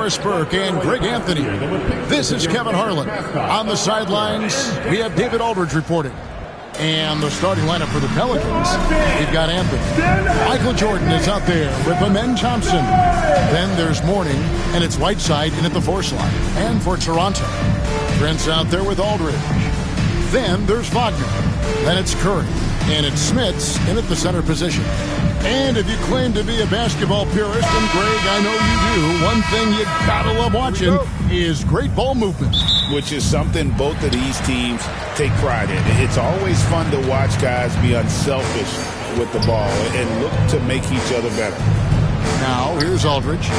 Morris Burke and Greg Anthony. This is Kevin Harlan. On the sidelines, we have David Aldridge reporting. And the starting lineup for the Pelicans, we've got Anthony. Michael Jordan is out there with Amen Thompson. Then there's Mourning, and it's Whiteside in at the 4 slot. And for Toronto, Trent's out there with Aldridge. Then there's Wagner. Then it's Curry. And it's Smits in at the center position. And if you claim to be a basketball purist, and Greg, I know you do, one thing you gotta love watching is great ball movement. Which is something both of these teams take pride in. It's always fun to watch guys be unselfish with the ball and look to make each other better. Now, here's Aldridge.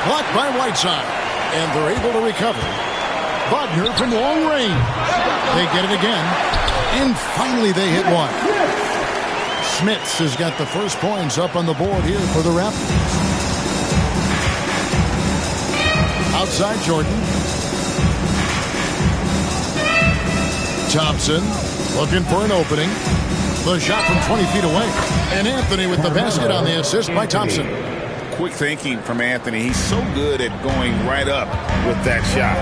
Blocked by Whiteside, and they're able to recover. Wagner from long range. They get it again, and finally they hit one. Smits has got the first points up on the board here for the Raptors. Outside Jordan. Thompson looking for an opening. The shot from 20 feet away, and Anthony with the basket on the assist by Thompson. Quick thinking from Anthony. He's so good at going right up with that shot.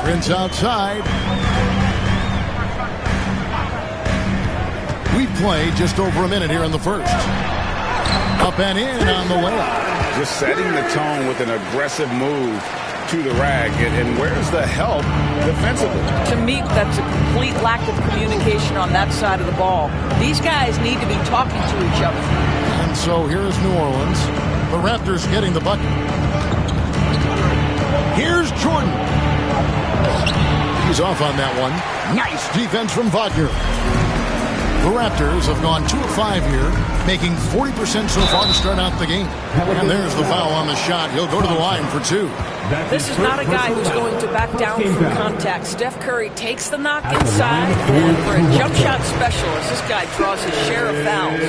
Prince outside. We play just over a minute here in the first. Up and in on the layup. Just setting the tone with an aggressive move to the rack. And where's the help defensively? To me, that's a complete lack of communication on that side of the ball. These guys need to be talking to each other. And so here's New Orleans. The Raptors getting the bucket. Here's Jordan. He's off on that one. Nice defense from Wagner. The Raptors have gone 2 of 5 here, making 40% so far to start out the game. And there's the foul on the shot. He'll go to the line for 2. This is not a guy who's going to back down from contact. Steph Curry takes the knock inside, and for a jump shot specialist, this guy draws his share of fouls.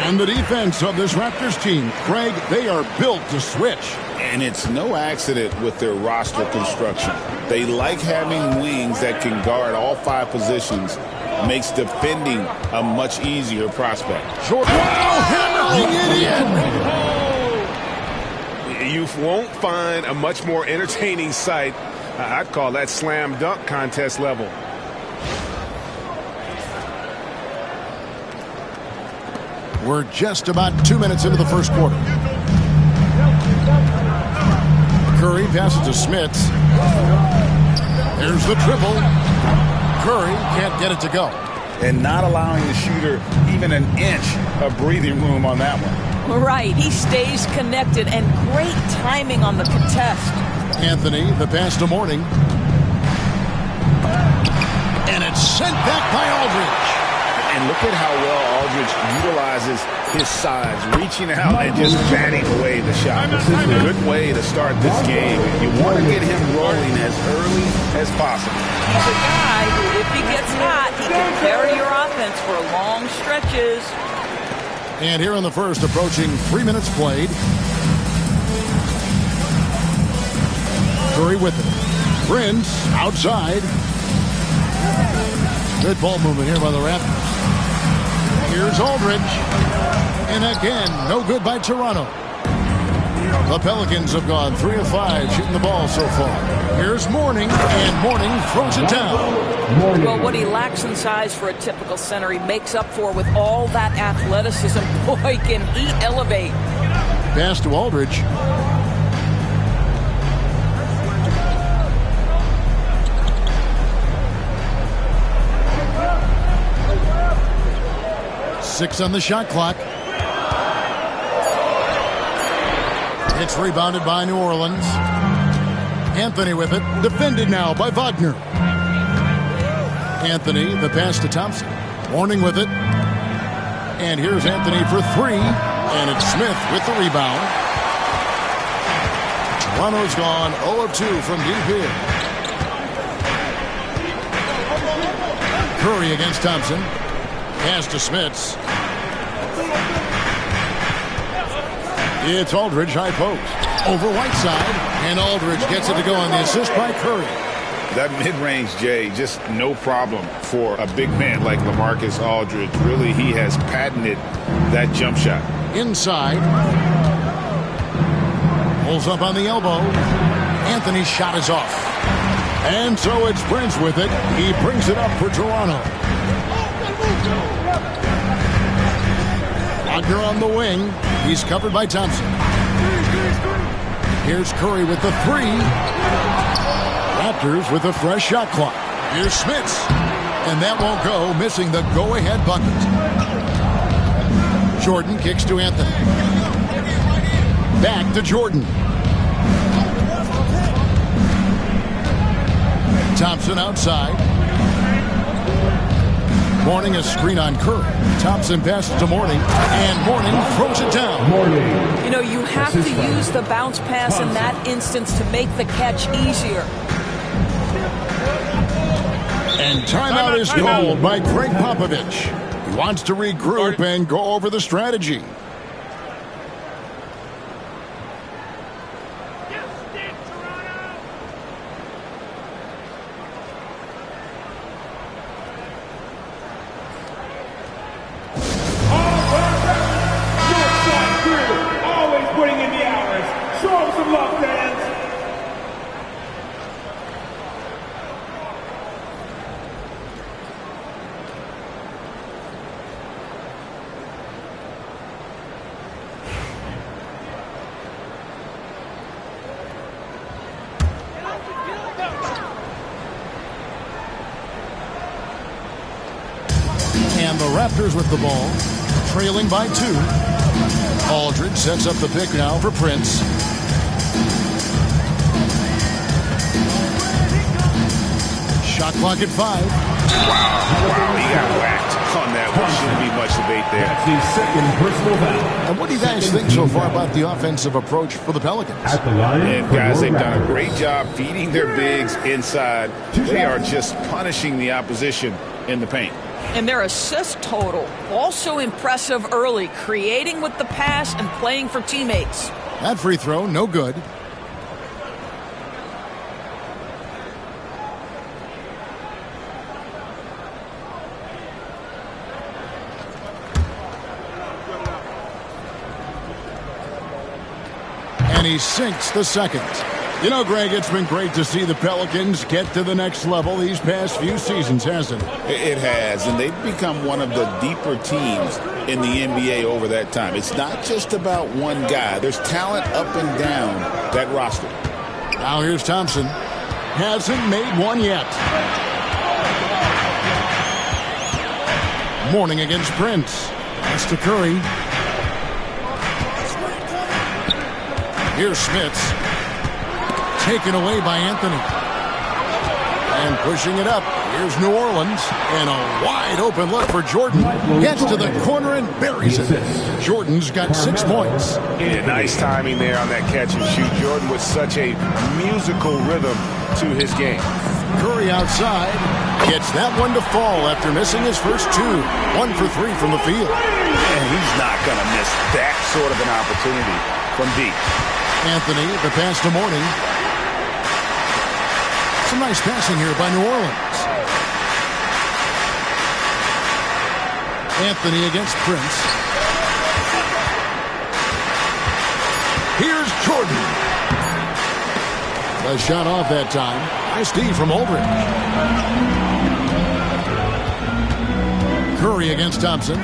And the defense of this Raptors team, Craig, they are built to switch. And it's no accident with their roster construction. They like having wings that can guard all 5 positions. Makes defending a much easier prospect. Short. Hammering it in. You won't find a much more entertaining sight. I'd call that slam dunk contest level. We're just about 2 minutes into the first quarter. Curry passes to Smits. There's the triple. Curry can't get it to go. And not allowing the shooter even an inch of breathing room on that one. Right, he stays connected, and great timing on the contest. Anthony, the pass to Mourning. And it's sent back by Aldridge. And look at how well Aldridge utilizes his size, reaching out and just batting away the shot. This is a good way to start this game. You want to get him rolling as early as possible. He's a guy who, if he gets hot, he can carry your offense for long stretches. And here in the first, approaching 3 minutes played. Curry with it. Prince outside. Good ball movement here by the Raptors. Here's Aldridge. And again, no good by Toronto. The Pelicans have gone 3 of 5 shooting the ball so far. Here's Mourning, and Mourning throws it down. Well, what he lacks in size for a typical center, he makes up for with all that athleticism. Boy, can he elevate. Pass to Aldridge. Six on the shot clock. It's rebounded by New Orleans. Anthony with it. Defended now by Wagner. Anthony, the pass to Thompson. Mourning with it. And here's Anthony for 3. And it's Smith with the rebound. Toronto's gone 0 of 2 from deep here. Curry against Thompson. Pass to Smits. It's Aldridge, high post. Over Whiteside, and Aldridge gets it to go on the assist by Curry. That mid-range, Jay, just no problem for a big man like LaMarcus Aldridge. Really, he has patented that jump shot. Inside. Pulls up on the elbow. Anthony's shot is off. And so it's Prince with it. He brings it up for Toronto. Wagner on the wing. He's covered by Thompson. Here's Curry with the three. Raptors with a fresh shot clock. Here's Smits. And that won't go, missing the go-ahead bucket. Jordan kicks to Anthony. Back to Jordan. Thompson outside. Mourning a screen on Curry. Thompson passes to Mourning, and Mourning throws it down. You know, you have to use the bounce pass in that instance to make the catch easier. And timeout is called by Greg Popovich. He wants to regroup and go over the strategy. And the Raptors with the ball, trailing by 2. Aldridge sets up the pick now for Prince. Shot clock at 5. Wow, he got whacked on that one. Shouldn't be much debate there. That's his second personal foul. And what do you guys think so far about the offensive approach for the Pelicans? At the line, And guys, they've done a great job feeding their bigs inside. They are just punishing the opposition in the paint. And their assist total, also impressive early, creating with the pass and playing for teammates. That free throw, no good. And he sinks the second. You know, Greg, it's been great to see the Pelicans get to the next level these past few seasons, hasn't it? It has, and they've become one of the deeper teams in the NBA over that time. It's not just about one guy. There's talent up and down that roster. Now here's Thompson. Hasn't made one yet. Mourning against Prince. That's to Curry. Here's Smits. Taken away by Anthony. And pushing it up. Here's New Orleans. And a wide open look for Jordan. Gets to the corner and buries it. Jordan's got 6 points. Yeah, nice timing there on that catch and shoot. Jordan with such a musical rhythm to his game. Curry outside. Gets that one to fall after missing his first 2. 1 for 3 from the field. And he's not going to miss that sort of an opportunity from deep. Anthony, the pass to Mourning. Some nice passing here by New Orleans. Anthony against Prince. Here's Jordan. A shot off that time. Nice D from Aldridge. Curry against Thompson.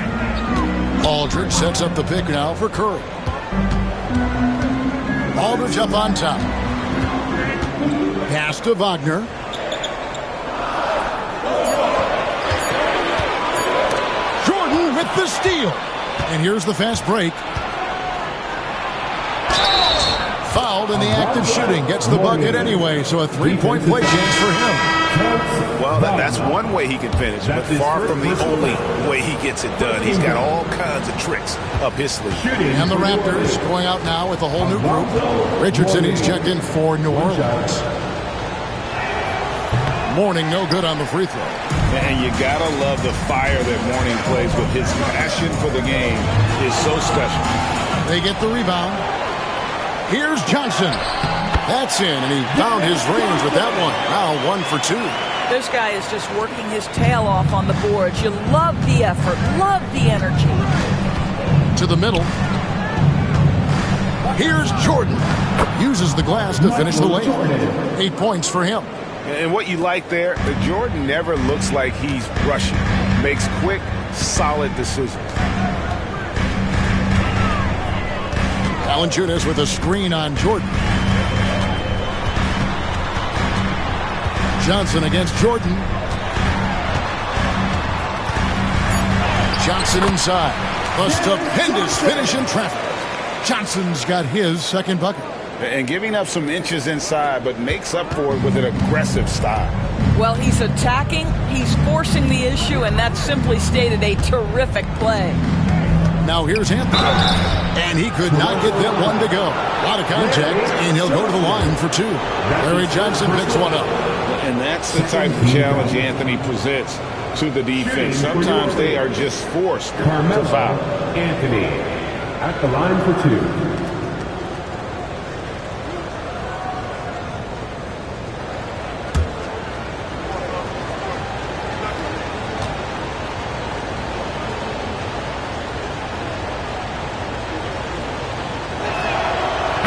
Aldridge sets up the pick now for Curry. Aldridge up on top. Pass to Wagner. Jordan with the steal. And here's the fast break. Fouled in the act of shooting. Gets the bucket anyway, so a 3-point play chance for him. Well, that's one way he can finish, but far from the only way he gets it done. He's got all kinds of tricks up his sleeve. And the Raptors going out now with a whole new group. Richardson, he's checked in for New Orleans. Mourning no good on the free throw. And you gotta love the fire that Mourning plays with. His passion for the game is so special. They get the rebound. Here's Johnson. That's in, and he found his range with that one. Now 1 for 2. This guy is just working his tail off on the boards. You love the effort, love the energy. To the middle. Here's Jordan. Uses the glass to finish the lane. 8 points for him. And what you like there, Jordan never looks like he's rushing. Makes quick, solid decisions. Valanciunas with a screen on Jordan. Johnson against Jordan. Johnson inside. A stupendous finish in traffic. Johnson's got his second bucket. And giving up some inches inside, but makes up for it with an aggressive style. Well, he's attacking, he's forcing the issue, and that's simply stated a terrific play. Now here's Anthony. And he could not get that one to go. A lot of contact, and he'll go to the line for 2. Larry Johnson picks one up. And that's the type of challenge Anthony presents to the defense. Sometimes they are just forced to foul. Anthony at the line for 2.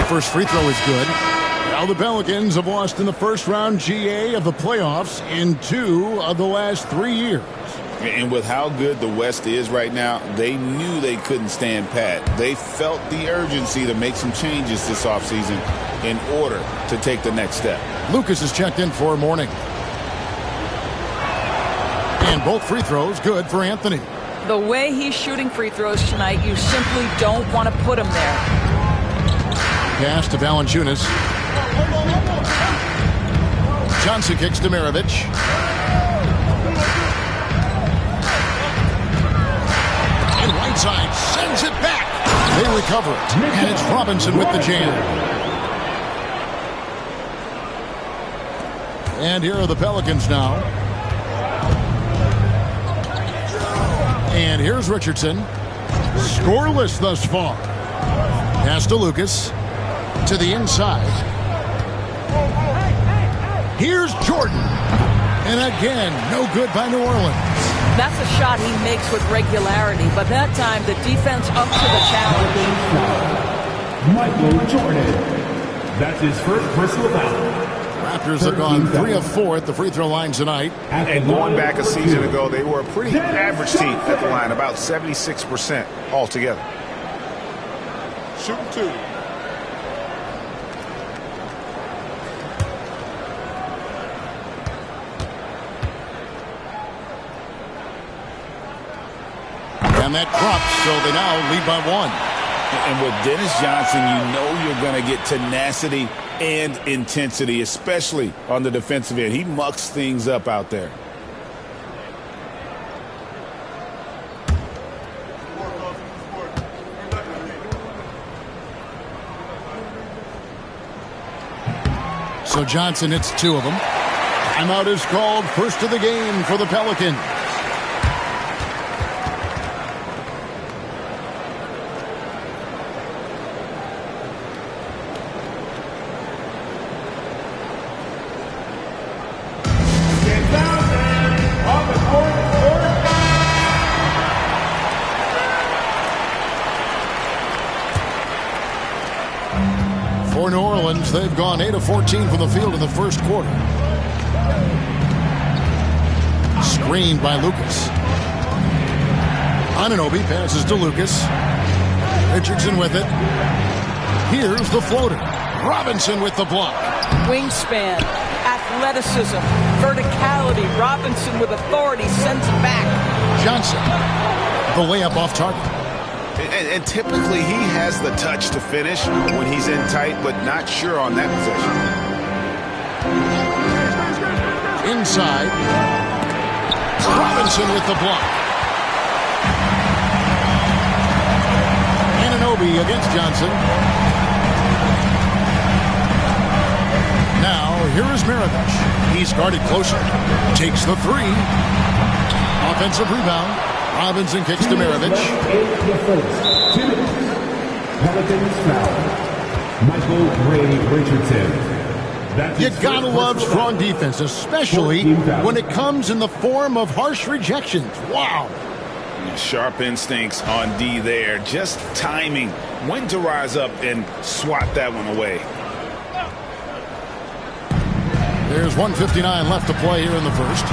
First free throw is good. Now the Pelicans have lost in the first round GA of the playoffs in 2 of the last 3 years. And with how good the West is right now, they knew they couldn't stand pat. They felt the urgency to make some changes this offseason in order to take the next step. Lucas is checked in for morning. And both free throws good for Anthony. The way he's shooting free throws tonight, you simply don't want to put him there. Pass to Valanciunas. Johnson kicks to Maravich. And right side sends it back. They recover it. And it's Robinson with the jam. And here are the Pelicans now. And here's Richardson. Scoreless thus far. Pass to Lucas. To the inside. Here's Jordan. And again, no good by New Orleans. That's a shot he makes with regularity, but that time the defense up to the challenge. Michael Jordan. That's his first personal foul. Raptors have gone 3 of 4 at the free throw line tonight. And going back a season ago, they were a pretty average team at the line, about 76% altogether. Shooting 2. And that drops, so they now lead by 1. And with Dennis Johnson, you know you're going to get tenacity and intensity, especially on the defensive end. He mucks things up out there. So Johnson hits 2 of them. Timeout is called, first of the game for the Pelicans. For New Orleans, they've gone 8 of 14 from the field in the first quarter. Screened by Lucas. Anunoby passes to Lucas. Richardson with it. Here's the floater. Robinson with the block. Wingspan, athleticism, verticality. Robinson with authority sends it back. Johnson, the layup off target. And typically he has the touch to finish when he's in tight, but not sure on that possession. Inside. Robinson with the block. Anunoby against Johnson. Now, here is Maravich. He's guarded closer. Takes the 3. Offensive rebound. Robinson kicks to Maravich. In the first 2 minutes, Pelicans foul. Michael Ray Richardson. You gotta love strong defense, especially when it comes in the form of harsh rejections. Wow. Sharp instincts on D there. Just timing when to rise up and swat that one away. There's 1:59 left to play here in the first.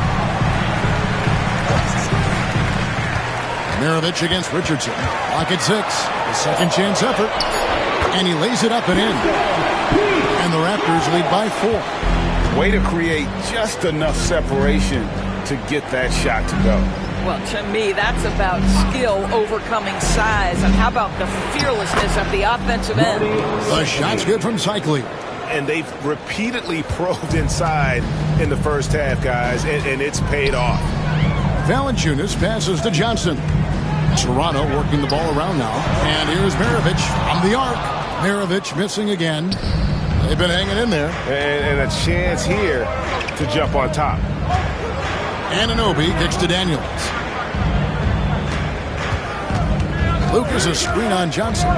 Maravich against Richardson. Lock at 6. A second chance effort. And he lays it up and in. And the Raptors lead by 4. Way to create just enough separation to get that shot to go. Well, to me, that's about skill overcoming size. And how about the fearlessness at the offensive end? The shot's good from Cycling. And they've repeatedly probed inside in the first half, guys, and it's paid off. Valanciunas passes to Johnson. Toronto working the ball around now. And here's Maravich on the arc. Maravich missing again. They've been hanging in there. And a chance here to jump on top. Anunoby kicks to Daniels. Lucas a screen on Johnson.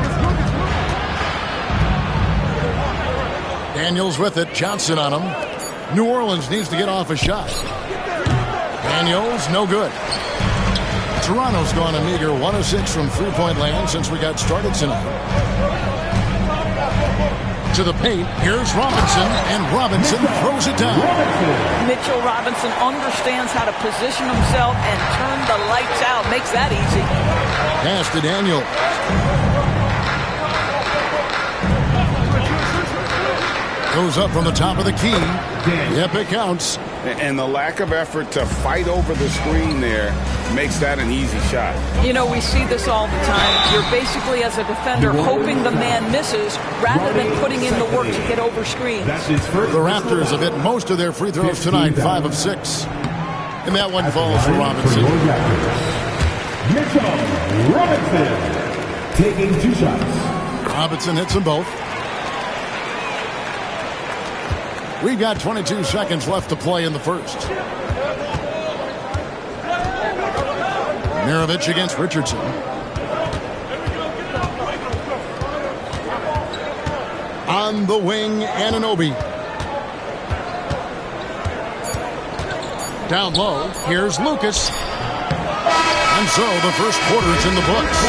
Daniels with it. Johnson on him. New Orleans needs to get off a shot. Daniels, no good. Toronto's gone a meager 1 of 6 from three-point land since we got started tonight. To the paint, here's Robinson, and Robinson throws it down. Mitchell Robinson understands how to position himself and turn the lights out. Makes that easy. Pass to Daniel. Goes up from the top of the key. Yep, it counts. And the lack of effort to fight over the screen there makes that an easy shot. You know, we see this all the time. You're basically, as a defender, hoping the man misses rather than putting in the work to get over screens. The Raptors have hit most of their free throws tonight, 5 of 6. And that one falls for Robinson. Mitchell Robinson taking 2 shots. Robinson hits them both. We've got 22 seconds left to play in the first. Maravich against Richardson. On the wing, Anunoby. Down low, here's Lucas. And so the first quarter's in the books.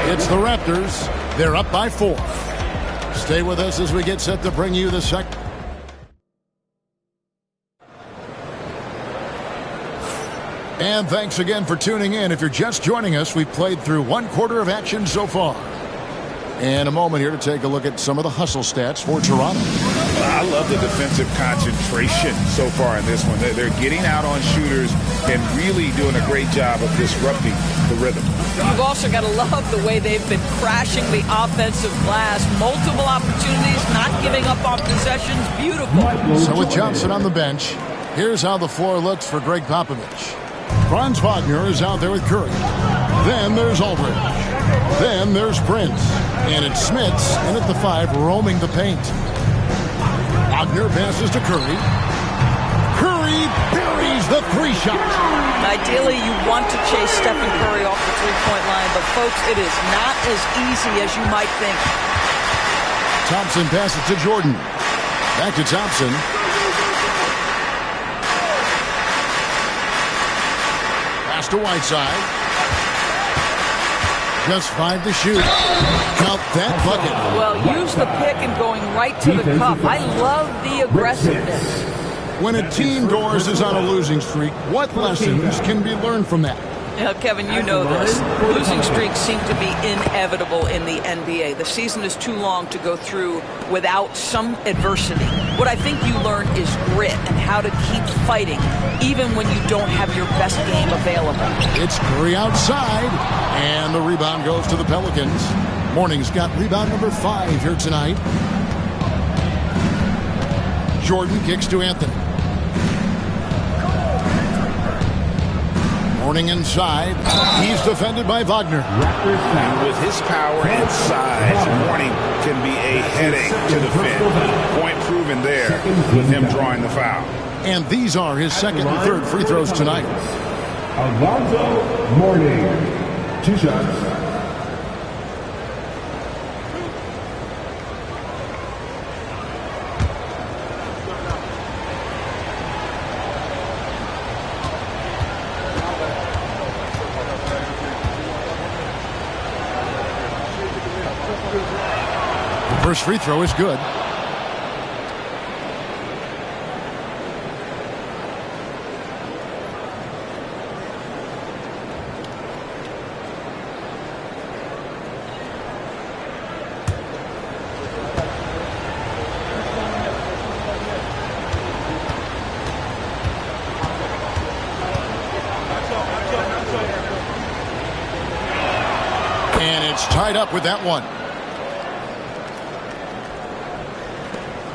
It's the Raptors. They're up by 4. Stay with us as we get set to bring you the second. And thanks again for tuning in. If you're just joining us, we've played through 1 quarter of action so far. And a moment here to take a look at some of the hustle stats for Toronto. I love the defensive concentration so far in this one. They're getting out on shooters and really doing a great job of disrupting the rhythm. You've also got to love the way they've been crashing the offensive glass. Multiple opportunities, not giving up on possessions. Beautiful. So with Johnson on the bench, here's how the floor looks for Greg Popovich. Franz Wagner is out there with Curry. Then there's Aldridge. Then there's Prince. And it's Smits in at the 5, roaming the paint. Wagner passes to Curry. Curry buries the 3 shot. Ideally, you want to chase Stephen Curry off the three-point line, but folks, it is not as easy as you might think. Thompson passes to Jordan. Back to Thompson. To Whiteside. Just 5 to shoot. Count that bucket. Well, use the pick and going right to the cup. I love the aggressiveness. When a team, Doris, is on a losing streak, what lessons can be learned from that? Yeah, Kevin, you know this. Losing streaks seem to be inevitable in the NBA. The season is too long to go through without some adversity. What I think you learn is grit and how to keep fighting, even when you don't have your best game available. It's Curry outside, and the rebound goes to the Pelicans. Morning's got rebound number 5 here tonight. Jordan kicks to Anthony. Morning inside. He's defended by Wagner. And with his power and size, Morning can be a headache to defend. Point proven there with him drawing the foul. And these are his second and third free throws tonight. Alonzo Mourning, 2 shots. First free throw is good. And it's tied up with that one.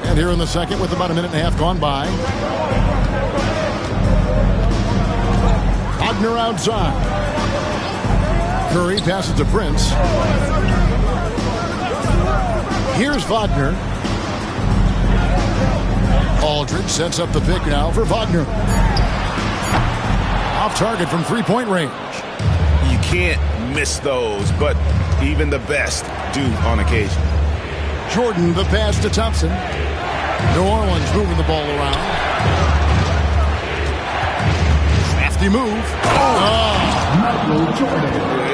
And here in the second with about a minute and a half gone by. Wagner outside. Curry passes to Prince. Here's Wagner. Aldridge sets up the pick now for Wagner. Off target from three-point range. You can't miss those, but even the best do on occasion. Jordan, the pass to Thompson. New Orleans moving the ball around. Crafty move.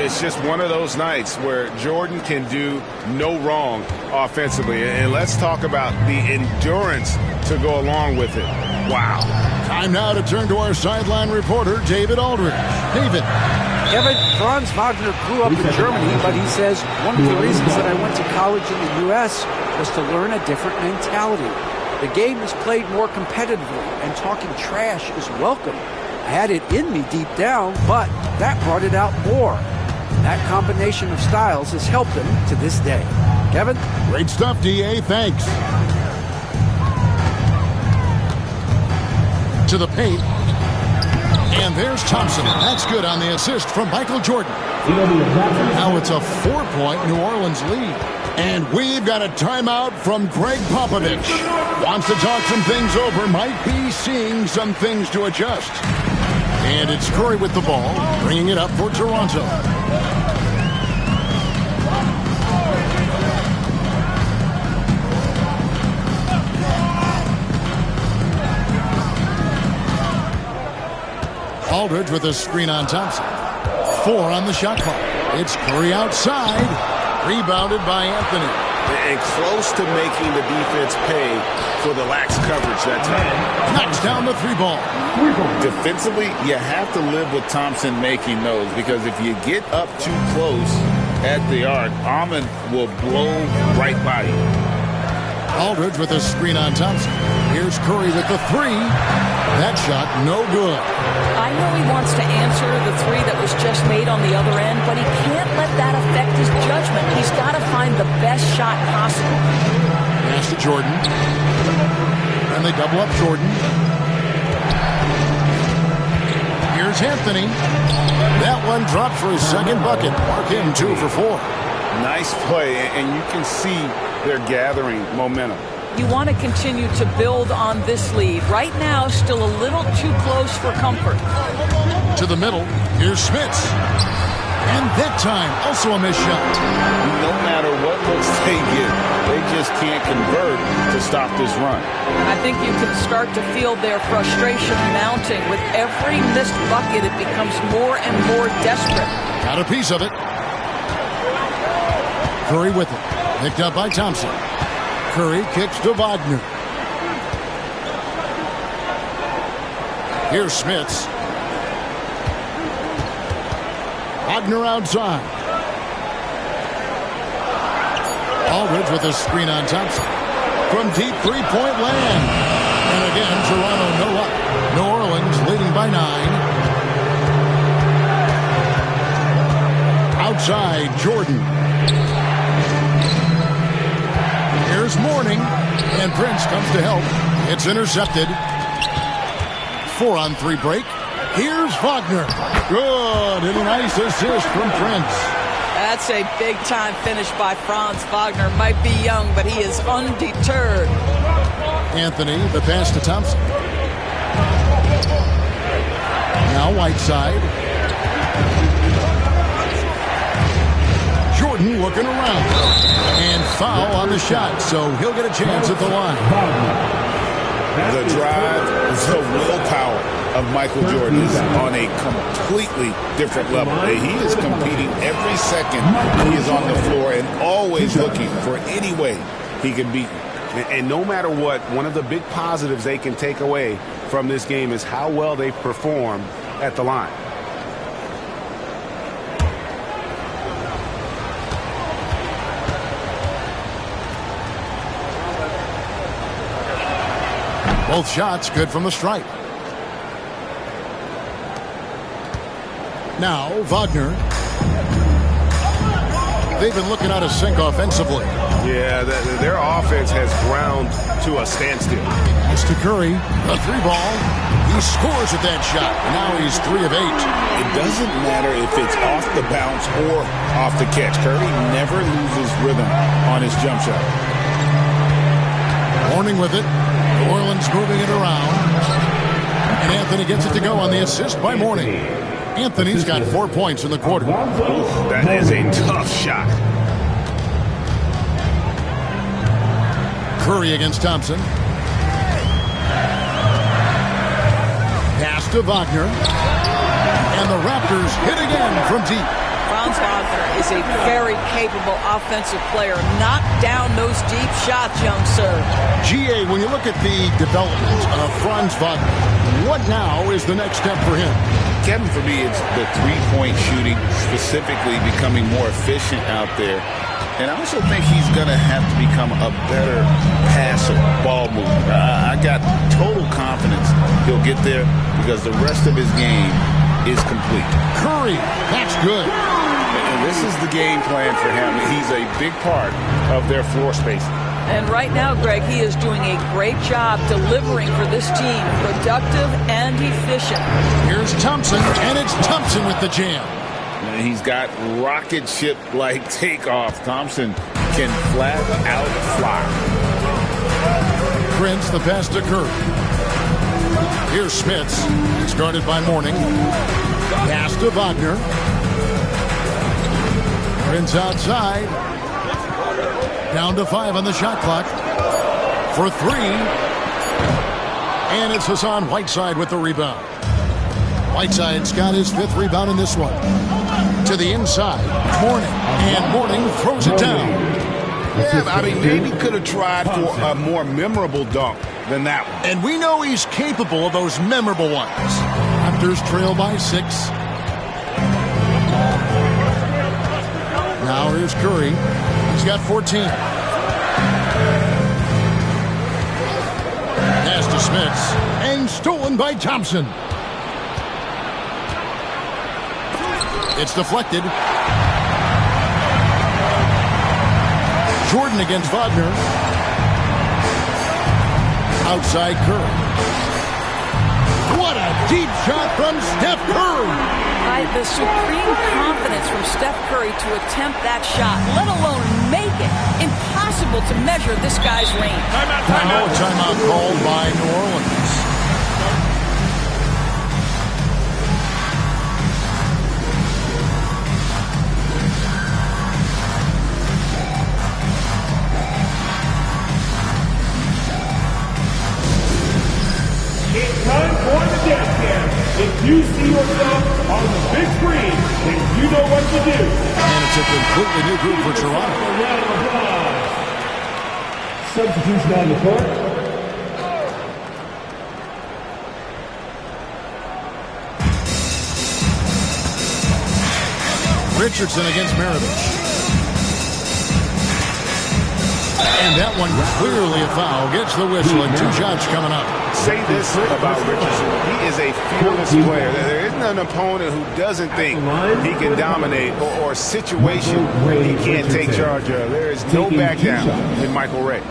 It's just one of those nights where Jordan can do no wrong offensively. And let's talk about the endurance to go along with it. Wow. Time now to turn to our sideline reporter, David Aldridge. David. Kevin, Franz Wagner grew up in Germany, but he says one of the reasons that I went to college in the U.S. was to learn a different mentality. The game is played more competitively, and talking trash is welcome. I had it in me deep down, but that brought it out more. That combination of styles has helped him to this day. Kevin? Great stuff, D.A. Thanks. To the paint. And there's Thompson. That's good on the assist from Michael Jordan. Now it's a 4-point New Orleans lead. And we've got a timeout from Greg Popovich. Wants to talk some things over. Might be seeing some things to adjust. And it's Curry with the ball, bringing it up for Toronto. Aldridge with a screen on Thompson. 4 on the shot clock. It's Curry outside. Rebounded by Anthony. And close to making the defense pay for the lax coverage that time. Knocks down the 3-ball. Defensively, you have to live with Thompson making those, because if you get up too close at the arc, Ahmed will blow right by you. Aldridge with a screen on Thompson. Here's Curry with the 3. That shot no good. I know he wants to answer the 3 that was just made on the other end, but he can't let that affect his judgment. He's got to find the best shot possible. Pass to Jordan. And they double up Jordan. Here's Anthony. That one dropped for his second bucket. Mark him 2 for 4. Nice play, and you can see they're gathering momentum. You want to continue to build on this lead. Right now, still a little too close for comfort. To the middle. Here's Smits. And that time, also a missed shot. No matter what looks they get, they just can't convert to stop this run. I think you can start to feel their frustration mounting. With every missed bucket, it becomes more and more desperate. Got a piece of it. Curry with it. Picked up by Thompson. Curry kicks to Wagner. Here's Smits. Wagner outside. Aldridge with a screen on Thompson. From deep 3-point land. And again, Toronto no up. New Orleans leading by 9. Outside, Jordan. Here's Mourning, and Prince comes to help. It's intercepted. 4-on-3 break. Here's Wagner. Good, and a nice assist from Prince. That's a big-time finish by Franz Wagner. Might be young, but he is undeterred. Anthony, the pass to Thompson. Now Whiteside. Jordan looking around. And foul on the shot, so he'll get a chance at the line. The drive, the willpower of Michael Jordan is on a completely different level. He is competing every second he is on the floor and always looking for any way he can beat you. And no matter what, one of the big positives they can take away from this game is how well they perform at the line. Both shots good from the stripe. Now, Wagner. They've been looking out of sync offensively. Yeah, their offense has ground to a standstill. It's to Curry. A three ball. He scores at that shot. Now he's 3 of 8. It doesn't matter if it's off the bounce or off the catch. Curry never loses rhythm on his jump shot. Warning with it. New Orleans moving it around. And Anthony gets it to go on the assist by Mourning. Anthony's got 4 points in the quarter. Oof, that is a tough shot. Curry against Thompson. Pass to Wagner. And the Raptors hit again from deep. Franz Wagner is a very capable offensive player. Knock down those deep shots, young sir. GA, when you look at the development of Franz Wagner, what now is the next step for him? Kevin, for me, it's the three-point shooting, specifically becoming more efficient out there. And I also think he's going to have to become a better passer, ball mover. I got total confidence he'll get there because the rest of his game is complete. Curry, that's good. And this is the game plan for him. He's a big part of their floor spacing. And right now, Greg, he is doing a great job delivering for this team, productive and efficient. Here's Thompson, and it's Thompson with the jam. And he's got rocket ship-like takeoff. Thompson can flat out fly. Prince, the pass to Curry. Here's Smits, started by Mourning. Pass to Wagner. Prince outside. Down to 5 on the shot clock. For 3. And it's Hassan Whiteside with the rebound. Whiteside's got his 5th rebound in this one. To the inside. Mourning. And Mourning throws it down. Yeah, I mean, maybe could have tried for a more memorable dunk than that one. And we know he's capable of those memorable ones. Raptors trail by 6. Now here's Curry. He's got 14. Pass to Smits. And stolen by Thompson. It's deflected. Jordan against Wagner. Outside Curry. What a deep shot from Steph Curry. The supreme confidence from Steph Curry to attempt that shot, let alone make it. Impossible to measure this guy's range. Now a timeout called by New Orleans. It's time for the dance cam. If you see yourself on the big screen, then you know what to do. And it's a completely new group for Toronto. A round of applause. Substitution on the court. Richardson against Maravich. And that one clearly a foul. Gets the whistle and 2 shots coming up. Say this about Richardson. He is a fearless player. There isn't an opponent who doesn't think he can dominate or a situation he can't take charge of. There is no back down in Michael Ray.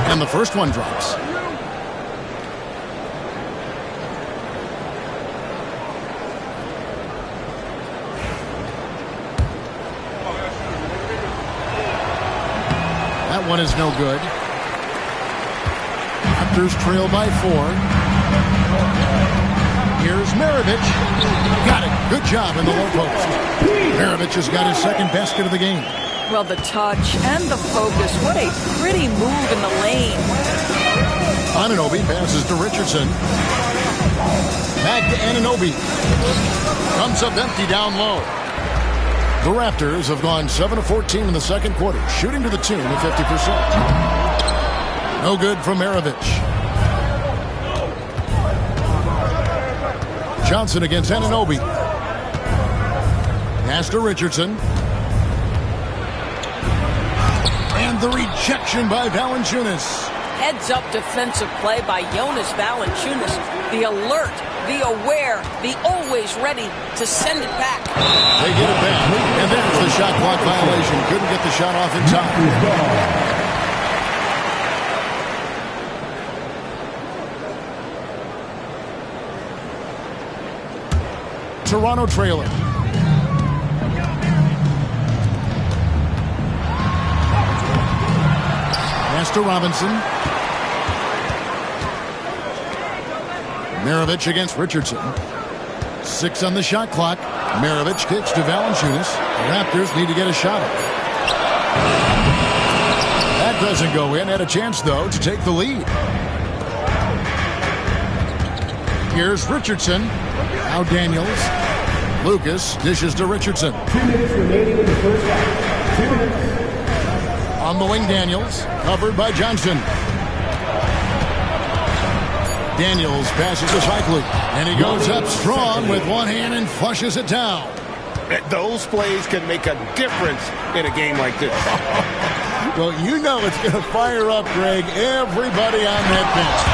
And the first one drops. That one is no good. Raptors trail by 4. Here's Maravich. Got it. Good job in the low post. Maravich has got his second basket of the game. Well, the touch and the focus. What a pretty move in the lane. Anunoby passes to Richardson. Back to Anunoby. Comes up empty down low. The Raptors have gone 7 of 14 in the second quarter, shooting to the tune of 50%. No good from Maravich. Johnson against Anunoby. Pass to Richardson. And the rejection by Valanciunas. Heads-up defensive play by Jonas Valanciunas. The alert, the aware, the always ready to send it back. They get it back. And there's the shot clock violation. Couldn't get the shot off in time. Toronto trailer. Pass to Robinson. Maravich against Richardson. 6 on the shot clock. Maravich kicks to Valanciunas. The Raptors need to get a shot up. That doesn't go in. Had a chance, though, to take the lead. Here's Richardson. Now Daniels. Lucas dishes to Richardson. 2 minutes remaining in the first half. 2 minutes. On the wing, Daniels. Covered by Johnson. Daniels passes to Cycling. And he goes up strong with one hand and flushes it down. Those plays can make a difference in a game like this. Well, you know it's going to fire up, Greg, everybody on that bench.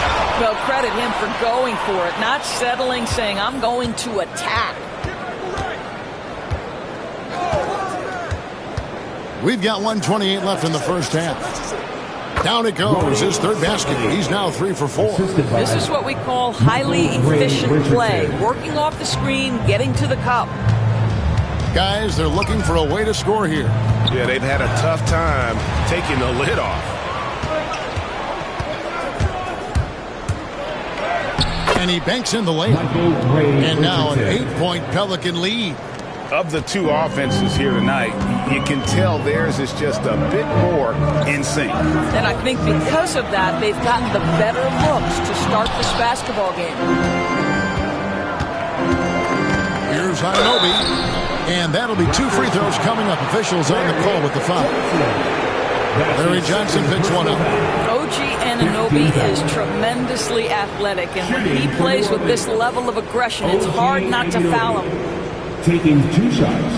Well, credit him for going for it, not settling, saying, I'm going to attack. We've got 1:28 left in the first half. Down it goes, his third basket. He's now 3 for 4. This is what we call highly efficient play. Working off the screen, getting to the cup. Guys, they're looking for a way to score here. Yeah, they've had a tough time taking the lid off. And he banks in the layup. And now an 8-point Pelican lead. Of the two offenses here tonight, you can tell theirs is just a bit more in sync. And I think because of that, they've gotten the better looks to start this basketball game. Here's Anunoby. And that'll be 2 free throws coming up. Officials on the call with the foul. Larry Johnson picks one up. OG Anunoby is tremendously athletic, and when he plays with this level of aggression, it's hard not to foul him. Taking 2 shots.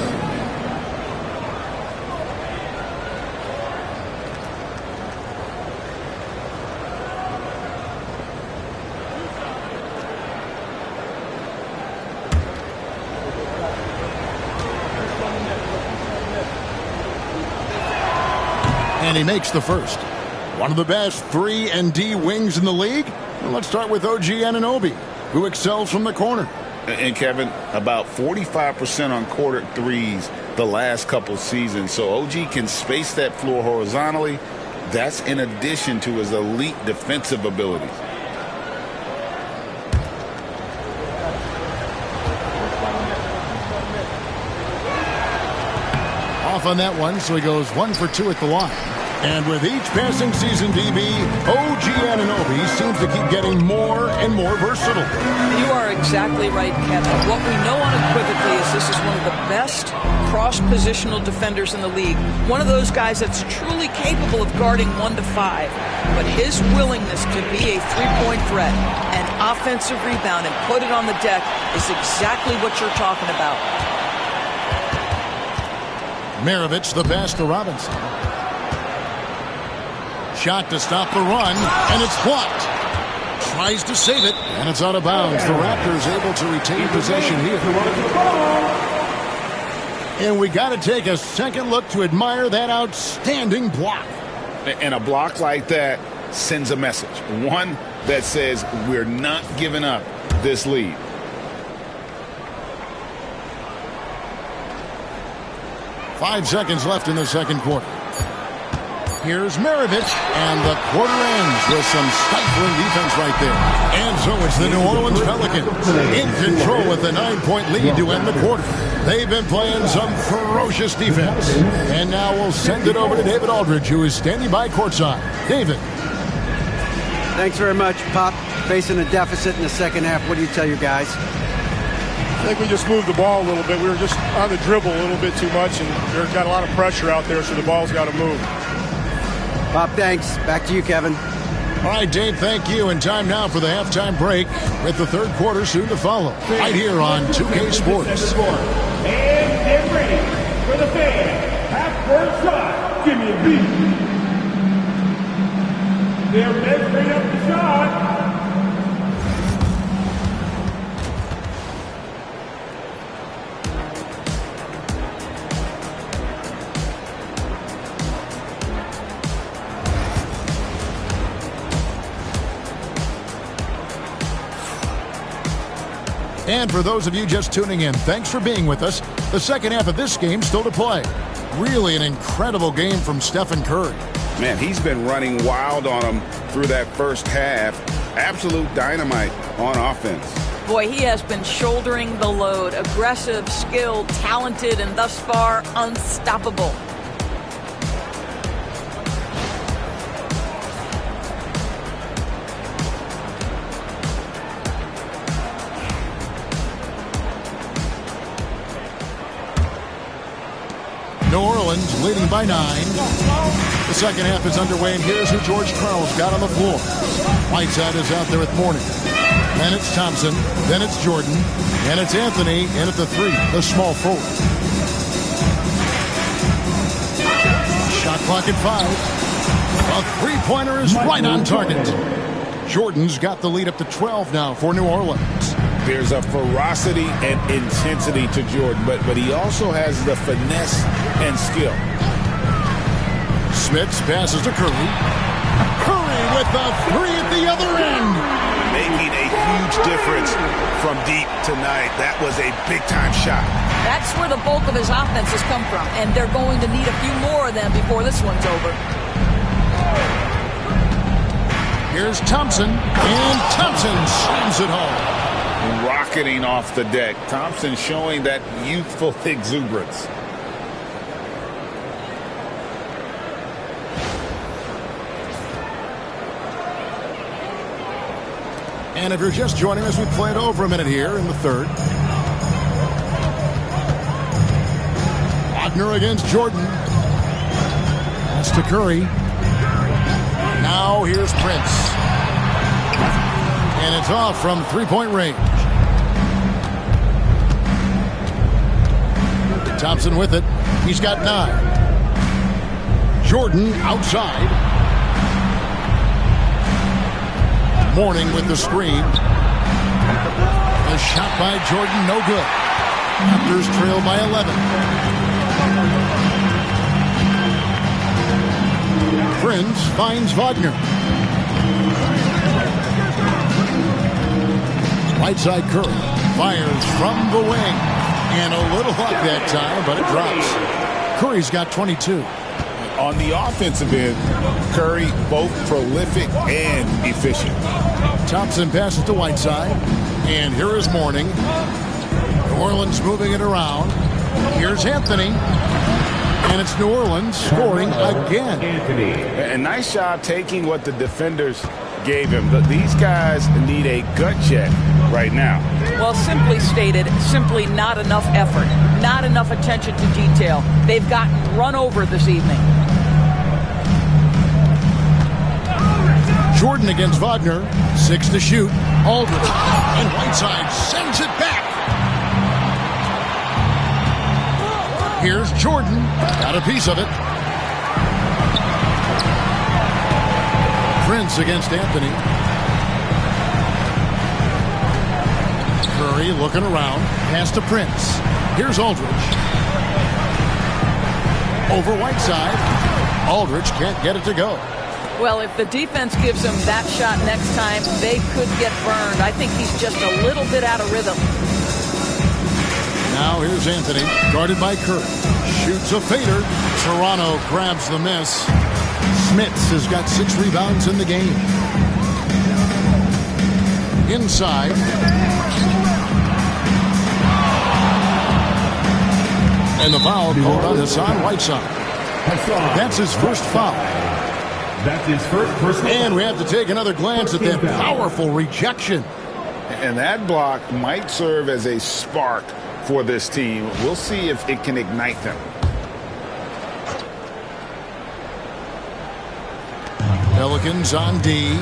And he makes the first. One of the best 3-and-D wings in the league. Well, let's start with OG Anunoby, who excels from the corner. And, Kevin, about 45% on quarter threes the last couple seasons. So OG can space that floor horizontally. That's in addition to his elite defensive abilities. Off on that one, so he goes 1 for 2 at the line. And with each passing season, DB, OG Anunoby seems to keep getting more and more versatile. You are exactly right, Kevin. What we know unequivocally is this is one of the best cross-positional defenders in the league. One of those guys that's truly capable of guarding 1 to 5. But his willingness to be a three-point threat, an offensive rebound, and put it on the deck is exactly what you're talking about. Maravich the pass to Robinson. Shot to stop the run, and it's blocked. Tries to save it, and it's out of bounds. The Raptors able to retain possession here. And we got to take a second look to admire that outstanding block. And a block like that sends a message. One that says we're not giving up this lead. Five seconds left in the second quarter. Here's Maravich, and the quarter ends with some stifling defense right there. And so it's the New Orleans Pelicans in control with a 9-point lead to end the quarter. They've been playing some ferocious defense. And now we'll send it over to David Aldridge, who is standing by courtside. David. Thanks very much, Pop. Facing a deficit in the second half, what do you tell your guys? I think we just moved the ball a little bit. We were just on the dribble a little bit too much, and there's got a lot of pressure out there, so the ball's got to move. Pop, thanks. Back to you, Kevin. All right, Dave, thank you. And time now for the halftime break with the third quarter soon to follow. Right here on 2K Sports. And get ready for the fan. Half-court shot. Give me a beat. They're measuring up the shot. And for those of you just tuning in, thanks for being with us. The second half of this game still to play. Really an incredible game from Stephen Curry. Man, he's been running wild on him through that first half. Absolute dynamite on offense. Boy, he has been shouldering the load. Aggressive, skilled, talented, and thus far unstoppable. New Orleans leading by 9. The second half is underway, and here's who George Karl's got on the floor. Whiteside is out there with Mourning. Then it's Thompson. Then it's Jordan. And it's Anthony in at the 3, the small forward. Shot clock at 5. A three-pointer is right on target. Jordan's got the lead up to 12 now for New Orleans. There's a ferocity and intensity to Jordan, but he also has the finesse and skill. Smits passes to Curry. Curry with the 3 at the other end. Making a huge difference from deep tonight. That was a big-time shot. That's where the bulk of his offense has come from, and they're going to need a few more of them before this one's over. Here's Thompson, and Thompson slams it home. Rocketing off the deck. Thompson showing that youthful exuberance. And if you're just joining us, we played over a minute here in the third. Wagner against Jordan. That's to Curry. Now here's Prince. And it's off from three-point range. Thompson with it. He's got 9. Jordan outside. Mourning with the screen. A shot by Jordan, no good. Raptors trail by 11. Prince finds Wagner. Whiteside Curry fires from the wing. And a little luck that time, but it drops. Curry's got 22. On the offensive end, Curry both prolific and efficient. Thompson passes to Whiteside. And here is Mourning. New Orleans moving it around. Here's Anthony. And it's New Orleans scoring again. A nice job taking what the defenders gave him. These guys need a gut check right now. Well, simply stated, simply not enough effort, not enough attention to detail. They've gotten run over this evening. Jordan against Wagner. 6 to shoot. Aldridge. And Whiteside sends it back. Here's Jordan. Got a piece of it. Prince against Anthony. Curry looking around. Pass to Prince. Here's Aldridge. Over Whiteside. Aldridge can't get it to go. Well, if the defense gives him that shot next time, they could get burned. I think he's just a little bit out of rhythm. Now here's Anthony, guarded by Curry. Shoots a fader. Toronto grabs the miss. Smits has got 6 rebounds in the game. Inside. And the foul called on Hassan Whiteside. That's his first foul. That's his first personal. And we have to take another glance at that powerful rejection. And that block might serve as a spark for this team. We'll see if it can ignite them. Pelicans on D.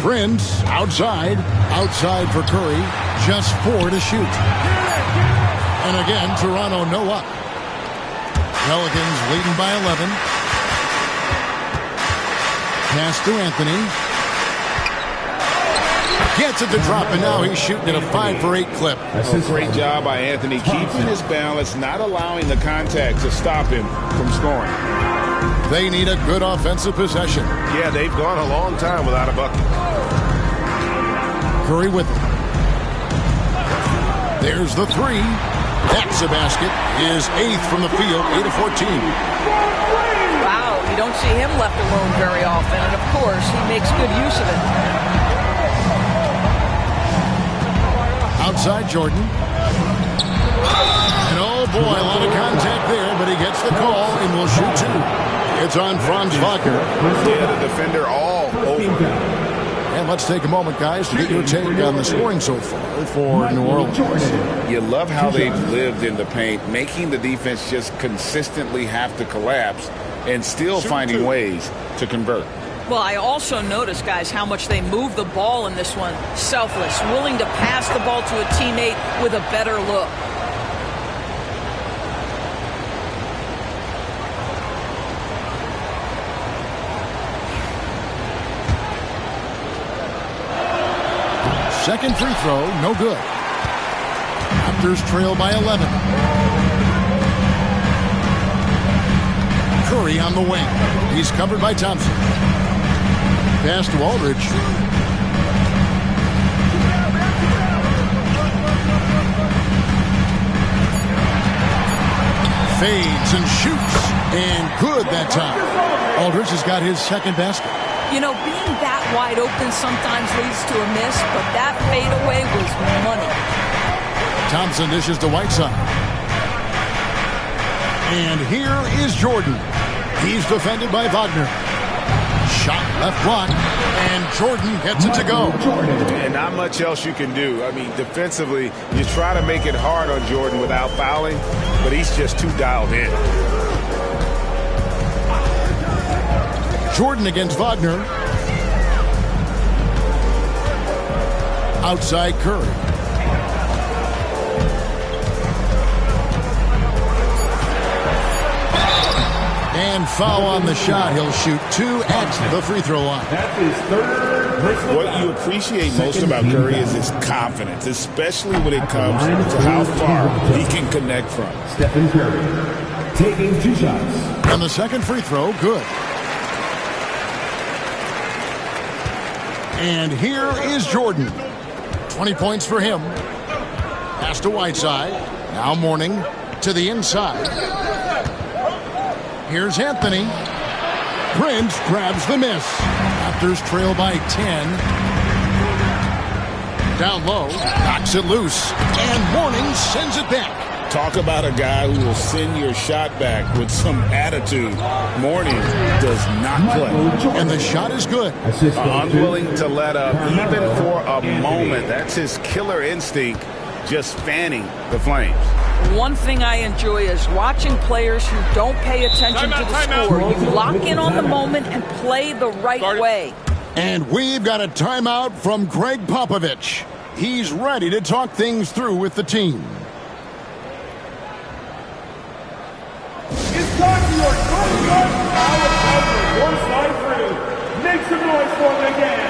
Prince outside. Outside for Curry. Just 4 to shoot. And again, Toronto no up. Pelicans leading by 11. Pass to Anthony. Gets it to drop, and now he's shooting at a 5 for 8 clip. Great job by Anthony, keeping his balance, not allowing the contact to stop him from scoring. They need a good offensive possession. Yeah, they've gone a long time without a bucket. Curry with it. There's the 3. That's a basket. His 8th from the field, 8 of 14. Wow, you don't see him left alone very often, and of course, he makes good use of it. Outside Jordan. And oh boy, a lot of contact there, but he gets the call and will shoot 2. It's on Franz Wagner. Yeah, the defender all over. And let's take a moment, guys, to get your take on the scoring so far for New Orleans. You love how they've lived in the paint, making the defense just consistently have to collapse and still finding ways to convert. Well, I also noticed, guys, how much they move the ball in this one. Selfless, willing to pass the ball to a teammate with a better look. Second free throw, no good. Raptors trail by 11. Curry on the wing. He's covered by Thompson. Pass to Aldridge. Fades and shoots. And good that time. Aldridge has got his second basket. You know, being that wide open sometimes leads to a miss, but that fadeaway was money. Thompson dishes to Whiteside. And here is Jordan. He's defended by Wagner. Shot left block, and Jordan gets it to go. And not much else you can do. I mean, defensively, you try to make it hard on Jordan without fouling, but he's just too dialed in. Jordan against Wagner. Outside Curry. And foul on the shot. He'll shoot 2 at the free throw line. That's his third. What you appreciate most about Curry is his confidence, especially when it comes to how far he can connect from. Stephen Curry taking 2 shots. And the second free throw, good. And here is Jordan. 20 points for him. Pass to Whiteside. Now Mourning to the inside. Here's Anthony. Prince grabs the miss. Raptors trail by 10. Down low. Knocks it loose. And Mourning sends it back. Talk about a guy who will send your shot back with some attitude. Mourning does not play. And the shot is good. Unwilling to let up even for a moment. That's his killer instinct, just fanning the flames. One thing I enjoy is watching players who don't pay attention to the score. You lock in on the moment and play the right way. And we've got a timeout from Greg Popovich. He's ready to talk things through with the team. It's time for your courtside crew. Make some noise for them again.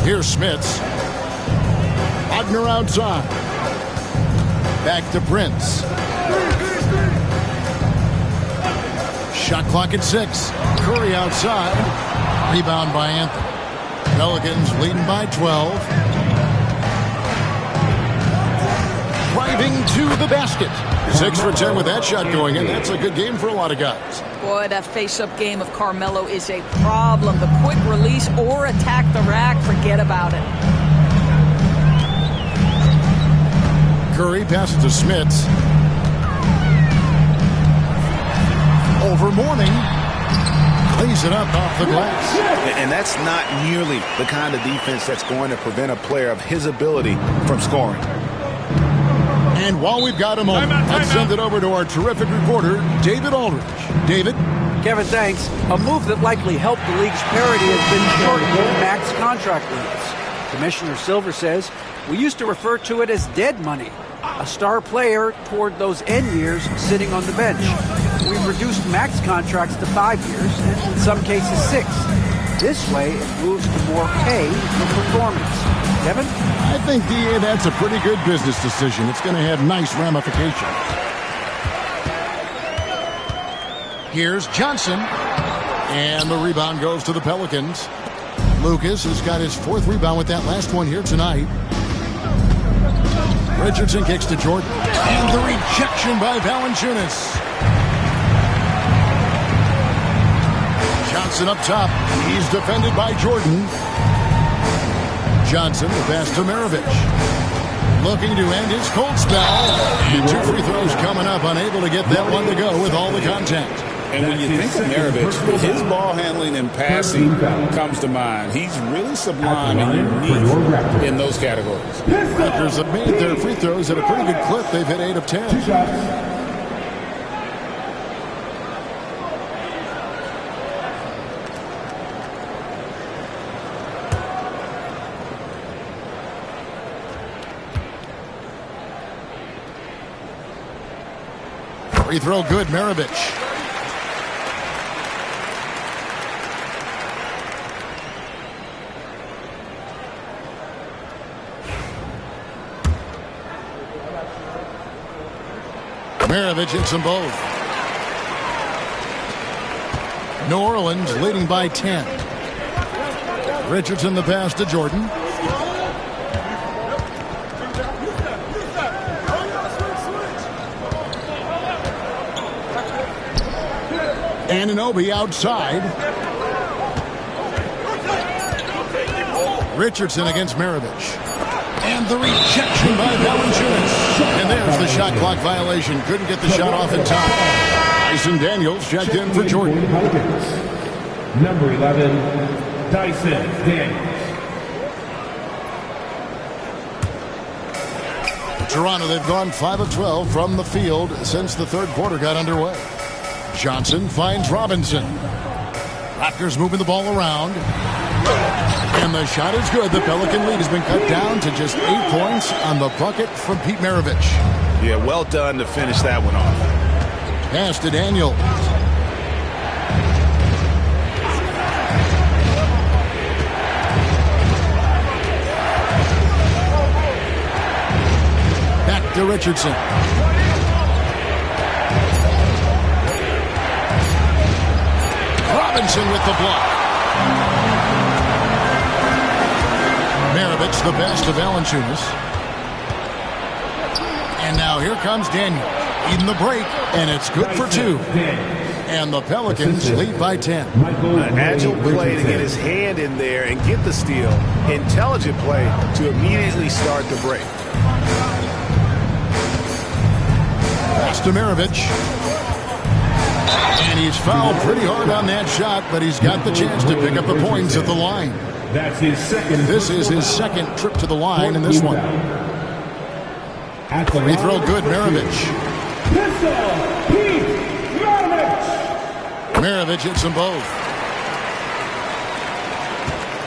Here's Smits. Wagner outside. Back to Prince. Shot clock at 6. Curry outside. Rebound by Anthony. Pelicans leading by 12. driving to the basket. 6 for 10 with that shot going in. That's a good game for a lot of guys. Boy, that face-up game of Carmelo is a problem. The quick release or attack the rack, forget about it. Curry passes to Smits. Over Mourning. Lays it up off the glass. And that's not nearly the kind of defense that's going to prevent a player of his ability from scoring. And while we've got a moment, let's send it over to our terrific reporter, David Aldridge. David? Kevin, thanks. A move that likely helped the league's parity has been shortening max contract limits. Commissioner Silver says, we used to refer to it as dead money. A star player toward those end years sitting on the bench. We've reduced max contracts to 5 years, and in some cases 6. This way, it moves to more pay for performance. Kevin? I think, DA, that's a pretty good business decision. It's going to have nice ramifications. Here's Johnson. And the rebound goes to the Pelicans. Lucas has got his 4th rebound with that last one here tonight. Richardson kicks to Jordan. And the rejection by Valanciunas. Johnson up top. He's defended by Jordan. Johnson, the pass to Maravich. Looking to end his cold spell. And 2 free throws coming up. Unable to get that one to go with all the contact. And when you think of Maravich, his ball handling and passing comes to mind. He's really sublime and unique in those categories. Raptors have made their free throws at a pretty good clip. They've hit 8 of 10. Free throw good, Maravich. Maravich hits them both. New Orleans leading by 10. Richardson the pass to Jordan. Anunoby outside. Richardson against Maravich. And the rejection by Valanciunas. And there's the shot clock violation. Couldn't get the shot off in time. Dyson Daniels checked in for Jordan. Number 11, Dyson Daniels. Toronto, they've gone 5 of 12 from the field since the 3rd quarter got underway. Johnson finds Robinson. Raptors moving the ball around. And the shot is good. The Pelican lead has been cut down to just 8 points on the bucket from Pete Maravich. Yeah, well done to finish that one off. Pass to Daniels. Back to Richardson. Robinson with the block. Maravich the best to Valanciunas. And now here comes Daniel. Eating the break, and it's good for 2. And the Pelicans lead by 10. An agile play to get his hand in there and get the steal. Intelligent play to immediately start the break. Pass to Maravich. And he's fouled pretty hard on that shot, but he's got the chance to pick up the points at the line. That's his second. This is his 2nd trip to the line in this one. Free throw good, Maravich. Maravich hits them both.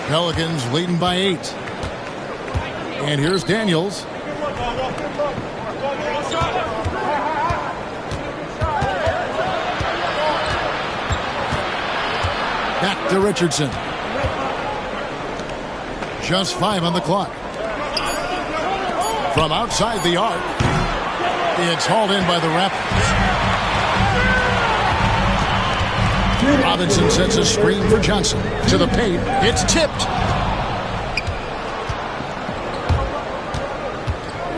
Pelicans leading by 8. And here's Daniels. Back to Richardson. Just 5 on the clock. From outside the arc, it's hauled in by the Raptors. Robinson sets a screen for Johnson. To the paint. It's tipped.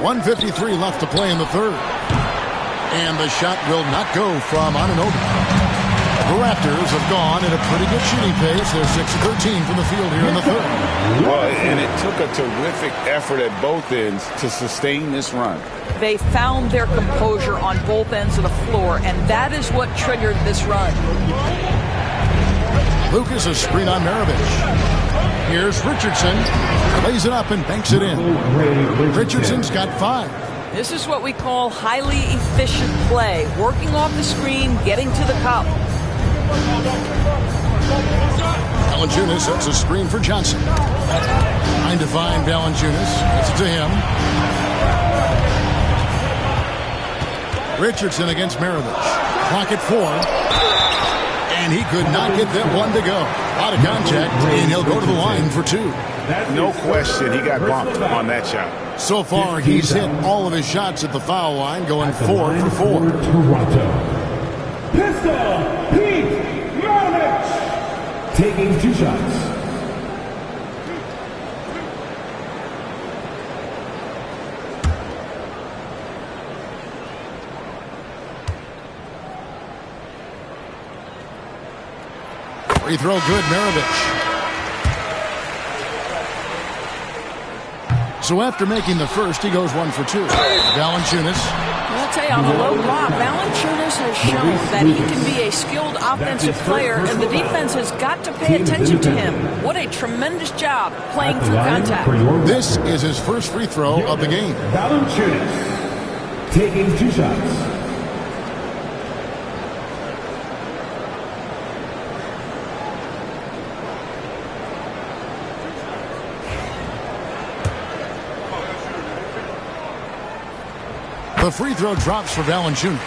1:53 left to play in the third. And the shot will not go from Anunoby. The Raptors have gone at a pretty good shooting pace. They're 6-13 from the field here in the third. Well, and it took a terrific effort at both ends to sustain this run. They found their composure on both ends of the floor, and that is what triggered this run. Lucas, a screen on Maravich. Here's Richardson. Lays it up and banks it in. Richardson's got 5. This is what we call highly efficient play. Working off the screen, getting to the cup. Valanciunas sets a screen for Johnson. Trying to find Valanciunas. Gets it to him. Richardson against Maravich. Clock at 4. And he could not get that one to go. Out of contact, and he'll go to the line for 2. No question, he got bumped on that shot. So far, he's hit all of his shots at the foul line, going 4 for 4. Toronto. Pistol Pete Maravich taking 2 shots. Free throw good, Maravich. So after making the first, he goes 1 for 2. Valanciunas. I'll tell you, on the low block, Valanciunas has shown that he can be a skilled offensive player, and the defense has got to pay attention to him. What a tremendous job playing through contact. This is his first free throw of the game. Valanciunas taking 2 shots. The free throw drops for Valanciunas.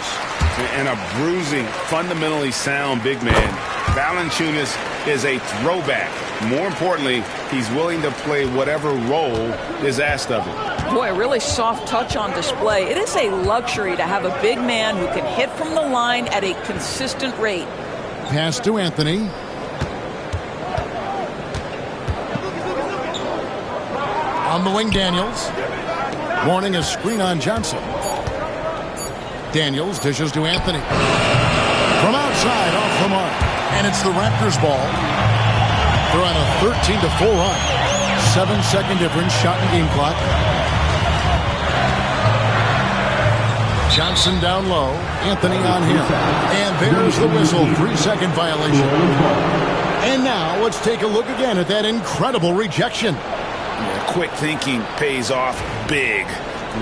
And a bruising, fundamentally sound big man. Valanciunas is a throwback. More importantly, he's willing to play whatever role is asked of him. Boy, a really soft touch on display. It is a luxury to have a big man who can hit from the line at a consistent rate. Pass to Anthony. On the wing, Daniels. Warning, a screen on Johnson. Daniels dishes to Anthony. From outside, off the mark. And it's the Raptors' ball. They're on a 13-4 run. 7-second difference, shot and game clock. Johnson down low. Anthony on him. And there's the whistle. 3-second violation. And now let's take a look again at that incredible rejection. Yeah, quick thinking pays off big.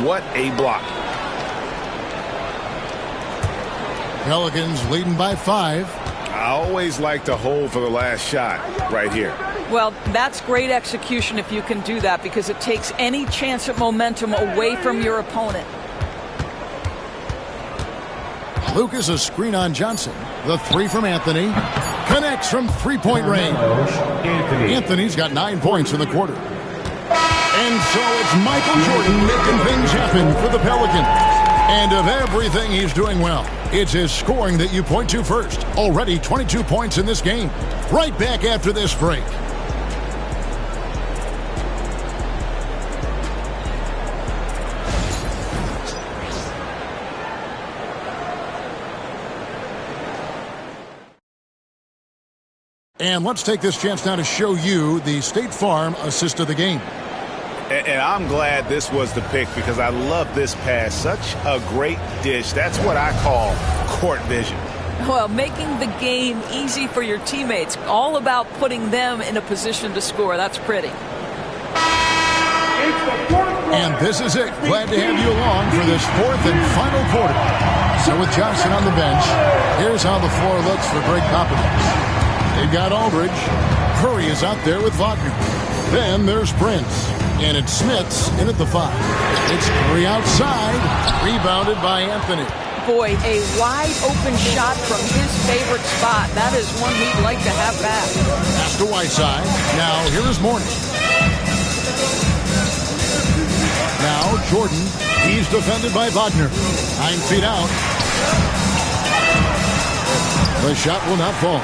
What a block. Pelicans leading by 5. I always like to hold for the last shot right here. Well, that's great execution if you can do that, because it takes any chance at momentum away from your opponent. Lucas, a screen on Johnson. The 3 from Anthony. Connects from 3-point range. Anthony's got 9 points in the quarter. And so it's Michael Jordan making things happen for the Pelicans. And of everything he's doing well, it's his scoring that you point to first. Already 22 points in this game. Right back after this break. And let's take this chance now to show you the State Farm assist of the game. And I'm glad this was the pick, because I love this pass. Such a great dish. That's what I call court vision. Well, making the game easy for your teammates. All about putting them in a position to score. That's pretty. And this is it. Glad to have you along for this 4th and final quarter. So with Johnson on the bench, here's how the floor looks for Greg Popovich. They've got Aldridge. Curry is out there with Wagner. Then there's Prince. And it's Smith's in at the 5. It's Curry outside. Rebounded by Anthony. Boy, a wide open shot from his favorite spot. That is one he'd like to have back. Pass to Whiteside. Now here is Mourning. Now Jordan. He's defended by Wagner. 9 feet out. The shot will not fall.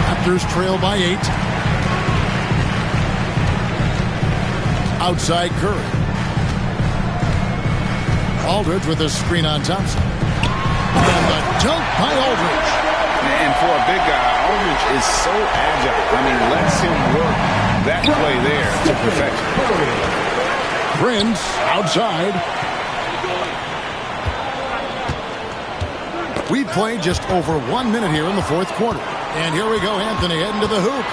Raptors trail by 8. Outside Curry. Aldridge with a screen on Thompson. And the dunk by Aldridge. And for a big guy, Aldridge is so agile. I mean, lets him work that play there to perfection. Prince outside. We played just over 1 minute here in the fourth quarter. And here we go, Anthony heading to the hoop.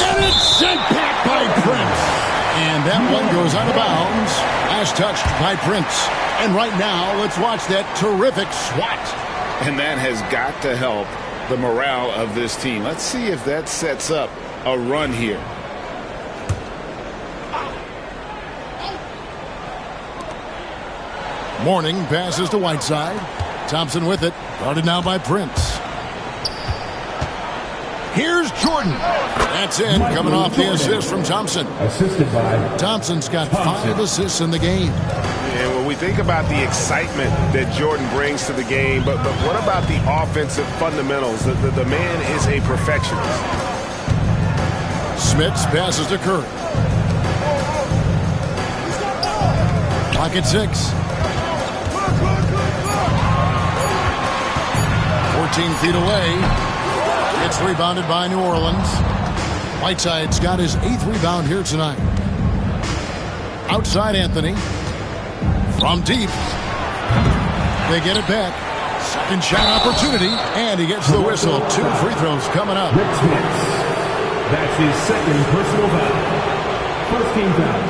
And it's sent back by Prince. And that one goes out of bounds as touched by Prince. And right now, let's watch that terrific swat. And that has got to help the morale of this team. Let's see if that sets up a run here. Mourning passes to Whiteside. Thompson with it. Guarded now by Prince. Here's Jordan. That's in, coming off the assist from Thompson. Assisted by Thompson's got 5 assists in the game. And when we think about the excitement that Jordan brings to the game, but what about the offensive fundamentals? The man is a perfectionist. Smits passes to Curry. Clock at 6. 14 feet away. It's rebounded by New Orleans. Whiteside's got his 8th rebound here tonight. Outside Anthony. From deep. They get it back. Second shot opportunity. And he gets the whistle. 2 free throws coming up. That's his second personal foul. First team foul.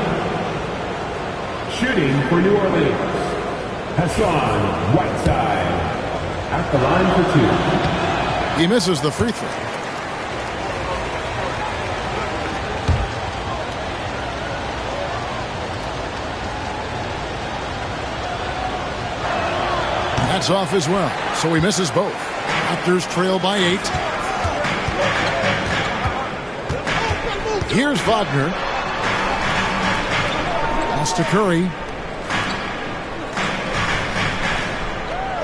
Shooting for New Orleans, Hassan Whiteside at the line for 2. He misses the free throw. That's off as well, so he misses both. Raptors trail by 8. Here's Wagner. Pass to Curry.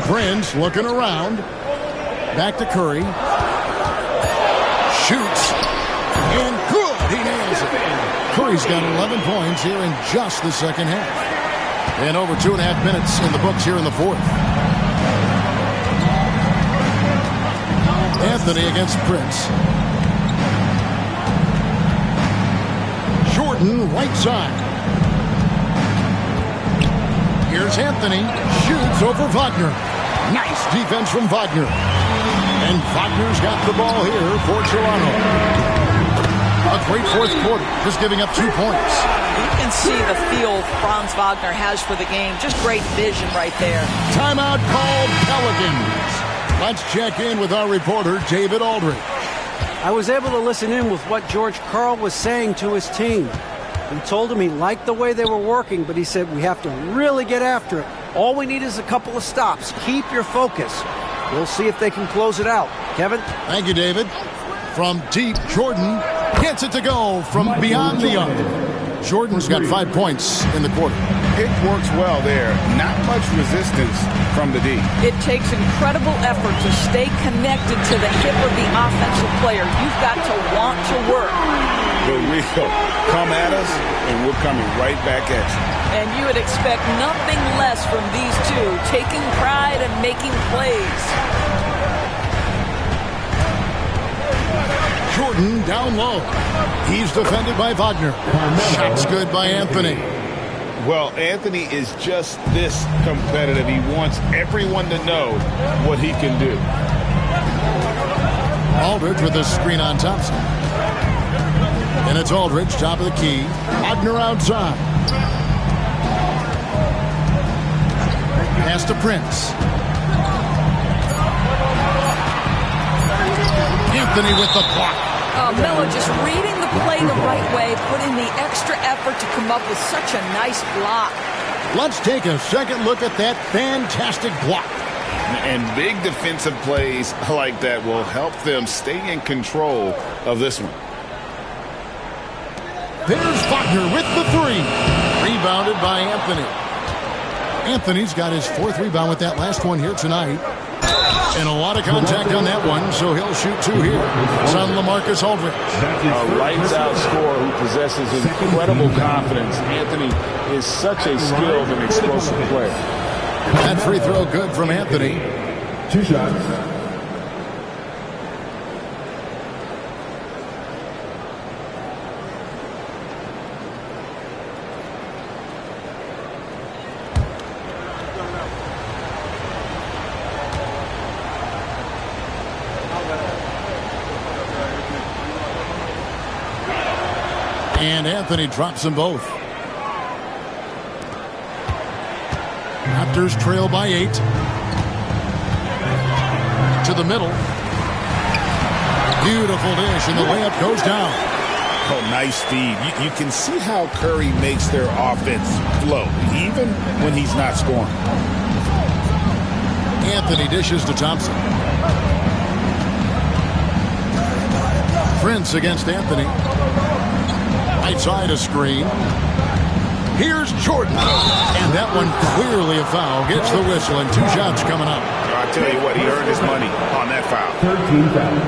Prince looking around. Back to Curry. Shoots. And good. He nails it. Curry's got 11 points here in just the second half. And over 2.5 minutes in the books here in the fourth. Anthony against Prince. Jordan right side. Here's Anthony. Shoots over Wagner. Nice defense from Wagner. And Wagner's got the ball here for Toronto. A great fourth quarter, just giving up 2 points. You can see the feel Franz Wagner has for the game. Just great vision right there. Timeout called Pelicans. Let's check in with our reporter, David Aldridge. I was able to listen in with what George Karl was saying to his team. He told him he liked the way they were working, but he said we have to really get after it. All we need is a couple of stops. Keep your focus. We'll see if they can close it out. Kevin? Thank you, David. From deep, Jordan gets it to go from beyond the arc. Jordan's got 5 points in the quarter. It works well there. Not much resistance from the D. It takes incredible effort to stay connected to the hip of the offensive player. You've got to want to work. But we come at us, and we're coming right back at you. And you would expect nothing less from these two, taking pride and making plays. Jordan down low. He's defended by Wagner. Shots good by Anthony. Well, Anthony is just this competitive. He wants everyone to know what he can do. Aldridge with a screen on Thompson. And it's Aldridge, top of the key. Wagner outside. Pass to Prince. Anthony with the block. Miller just reading the play the right way, putting the extra effort to come up with such a nice block. Let's take a second look at that fantastic block. And big defensive plays like that will help them stay in control of this one. There's Wagner with the 3. Rebounded by Anthony. Anthony's got his 4th rebound with that last one here tonight. And a lot of contact on that one, so he'll shoot 2 here. It's on LaMarcus Aldridge. A lights-out scorer who possesses incredible confidence. Anthony is such a skilled and explosive player. That free throw good from Anthony. 2 shots. And Anthony drops them both. Raptors trail by 8. To the middle. Beautiful dish, and the layup goes down. Oh, nice feed. You can see how Curry makes their offense flow, even when he's not scoring. Anthony dishes to Thompson. Prince against Anthony. Right side a screen. Here's Jordan. And that one clearly a foul. Gets the whistle and 2 shots coming up. I'll tell you what, he earned his money on that foul. 13 foul.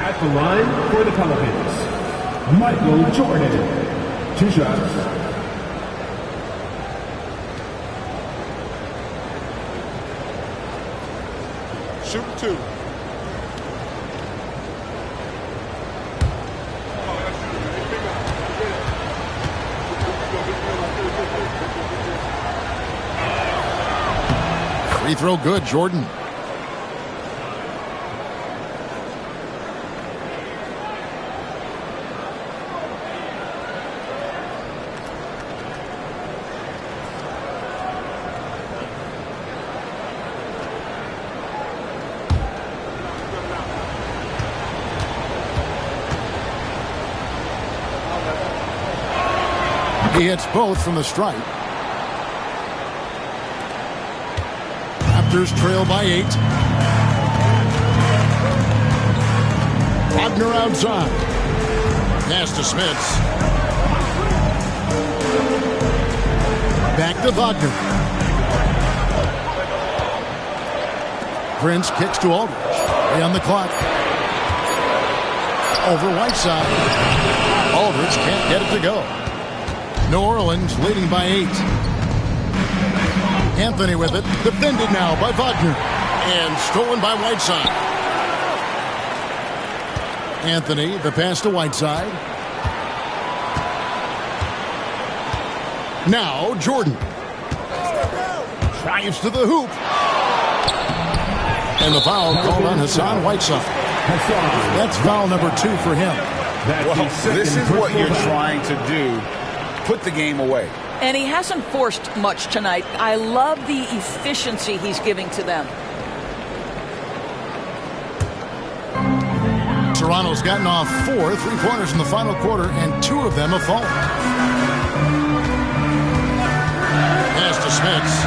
At the line for the Pelicans, Michael Jordan. 2 shots. Shoot 2. Free throw good, Jordan. He hits both from the stripe. Raptors trail by 8. Wagner outside. Pass to Smits. Back to Wagner. Prince kicks to Aldridge. 3 on the clock. Over Whiteside. Aldridge can't get it to go. New Orleans leading by 8. Anthony with it. Defended now by Wagner. And stolen by Whiteside. Anthony, the pass to Whiteside. Now Jordan. Drives to the hoop. And the foul called on Hassan Whiteside. That's foul number 2 for him. Well, this is what you're trying to do. Put the game away. And he hasn't forced much tonight. I love the efficiency he's giving to them. Toronto's gotten off 4 3-pointers in the final quarter, and 2 of them have fallen. Pass to Smits.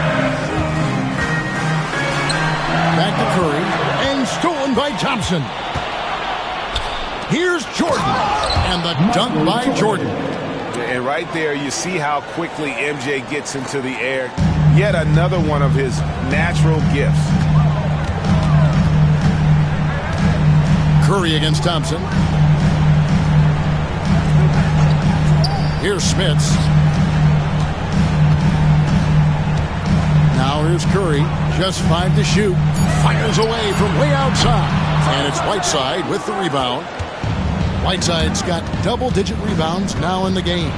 Back to Curry, and stolen by Thompson. Here's Jordan, and the dunk by Jordan. And right there, you see how quickly MJ gets into the air. Yet another one of his natural gifts. Curry against Thompson. Here's Smits. Now here's Curry. Just 5 to shoot. Fires away from way outside. And it's Whiteside with the rebound. Whiteside's got double-digit rebounds now in the game.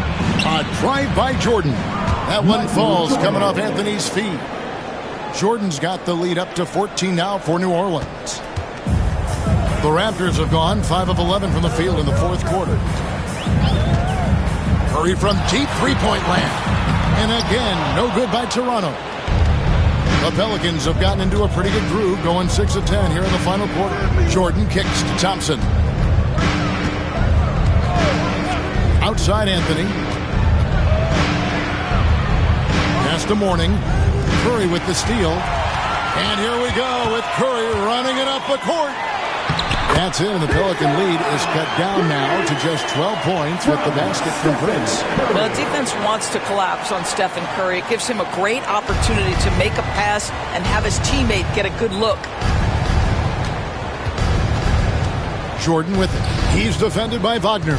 A drive by Jordan. That one falls coming off Anthony's feet. Jordan's got the lead up to 14 now for New Orleans. The Raptors have gone 5 of 11 from the field in the 4th quarter. Curry from deep 3-point land. And again, no good by Toronto. The Pelicans have gotten into a pretty good groove, going 6 of 10 here in the final quarter. Jordan kicks to Thompson. Outside Anthony. Pass to Mourning. Curry with the steal. And here we go with Curry running it up the court. That's it, and the Pelican lead is cut down now to just 12 points with the basket from Prince. Well, the defense wants to collapse on Stephen Curry. It gives him a great opportunity to make a pass and have his teammate get a good look. Jordan with it. He's defended by Wagner.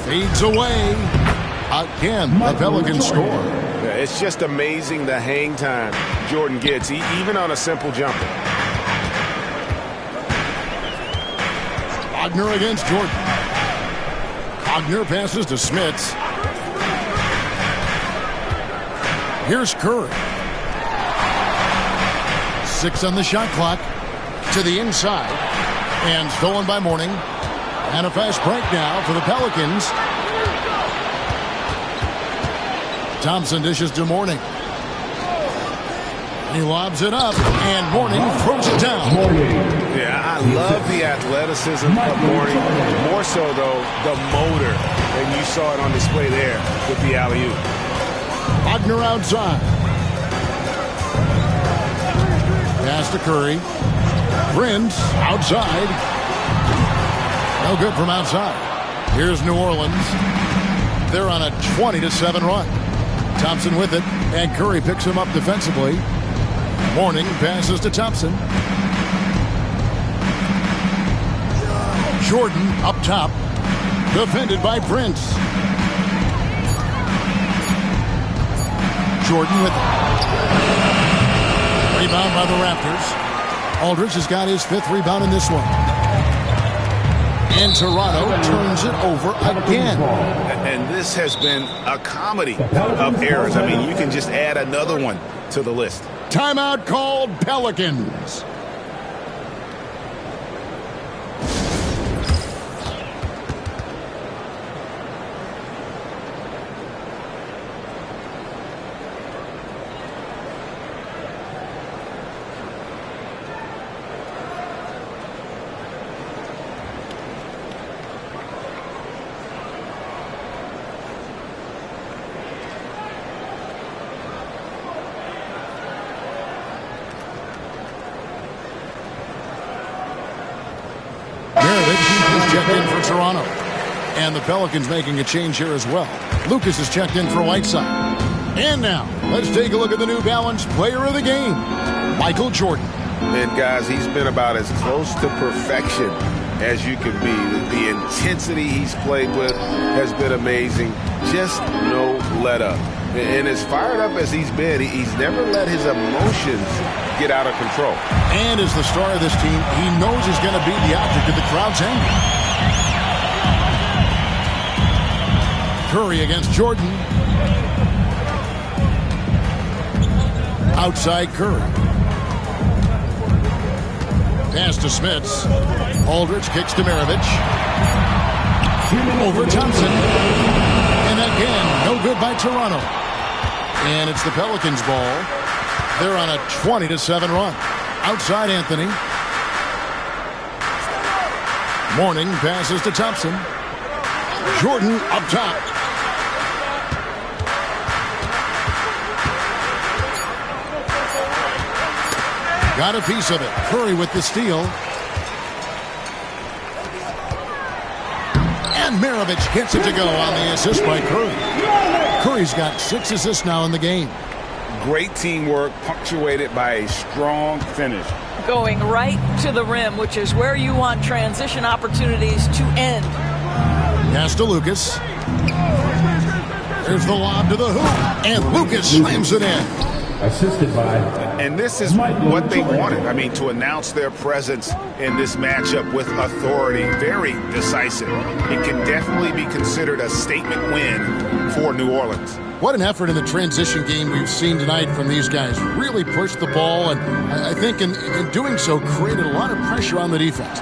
Fades away. Again, the Pelicans score. Yeah, it's just amazing the hang time Jordan gets, even on a simple jumper. Wagner against Jordan. Wagner passes to Smits. Here's Curry. 6 on the shot clock. To the inside. And stolen by Mourning. And a fast break now for the Pelicans. Thompson dishes to Mourning. He lobs it up, and Mourning throws it down. Yeah, I love the athleticism of Mourning. More so, though, the motor. And you saw it on display there with the alley-oop. Wagner outside. Pass to Curry. Prince outside. No good from outside. Here's New Orleans. They're on a 20-7 run. Thompson with it, and Curry picks him up defensively. Mourning passes to Thompson. Jordan up top. Defended by Prince. Jordan with it. Rebound by the Raptors. Aldridge has got his 5th rebound in this one. And Toronto turns it over again. And this has been a comedy of errors. I mean, you can just add another one to the list. Timeout called Pelicans. Checked in for Toronto. And the Pelicans making a change here as well. Lucas is checked in for Whiteside. And now, let's take a look at the New Balance player of the game, Michael Jordan. And guys, he's been about as close to perfection as you can be. The intensity he's played with has been amazing. Just no let up. And as fired up as he's been, he's never let his emotions get out of control. And as the star of this team, he knows he's going to be the object of the crowd's anger. Curry against Jordan. Outside Curry. Pass to Smits. Aldridge kicks to Maravich. Over Thompson. And again, no good by Toronto. And it's the Pelicans' ball. They're on a 20-7 run. Outside Anthony. Mourning passes to Thompson. Jordan up top. Got a piece of it. Curry with the steal. And Maravich gets it to go on the assist by Curry. Curry's got 6 assists now in the game. Great teamwork punctuated by a strong finish. Going right to the rim, which is where you want transition opportunities to end. Pass to Lucas. There's the lob to the hoop. And Lucas slams it in. Assisted by... And this is what they wanted. I mean, to announce their presence in this matchup with authority. Very decisive. It can definitely be considered a statement win for New Orleans. What an effort in the transition game we've seen tonight from these guys. Really pushed the ball, and I think in doing so created a lot of pressure on the defense.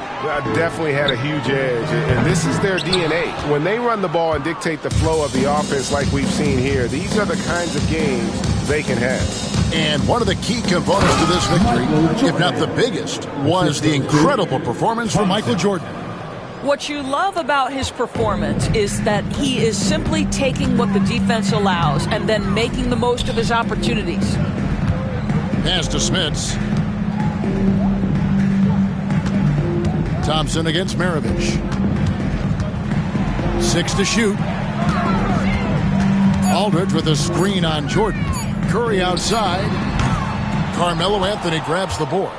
Definitely had a huge edge, and this is their DNA. When they run the ball and dictate the flow of the offense like we've seen here, these are the kinds of games they can have. And one of the key components to this victory, if not the biggest, was the incredible performance from Michael Jordan. What you love about his performance is that he is simply taking what the defense allows and then making the most of his opportunities. Pass to Smits. Thompson against Maravich. 6 to shoot. Aldridge with a screen on Jordan. Curry outside. Carmelo Anthony grabs the board.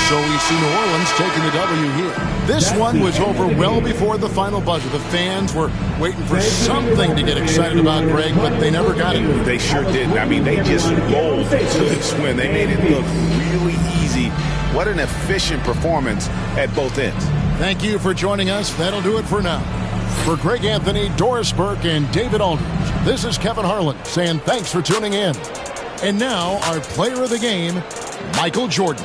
So we see New Orleans taking the W here. This one was over well before the final buzzer. The fans were waiting for something to get excited about, Greg, but they never got it. They sure didn't. I mean, they just rolled to this win. They made it look really easy. What an efficient performance at both ends. Thank you for joining us. That'll do it for now. For Greg Anthony, Doris Burke, and David Aldridge, this is Kevin Harlan saying thanks for tuning in. And now, our player of the game, Michael Jordan.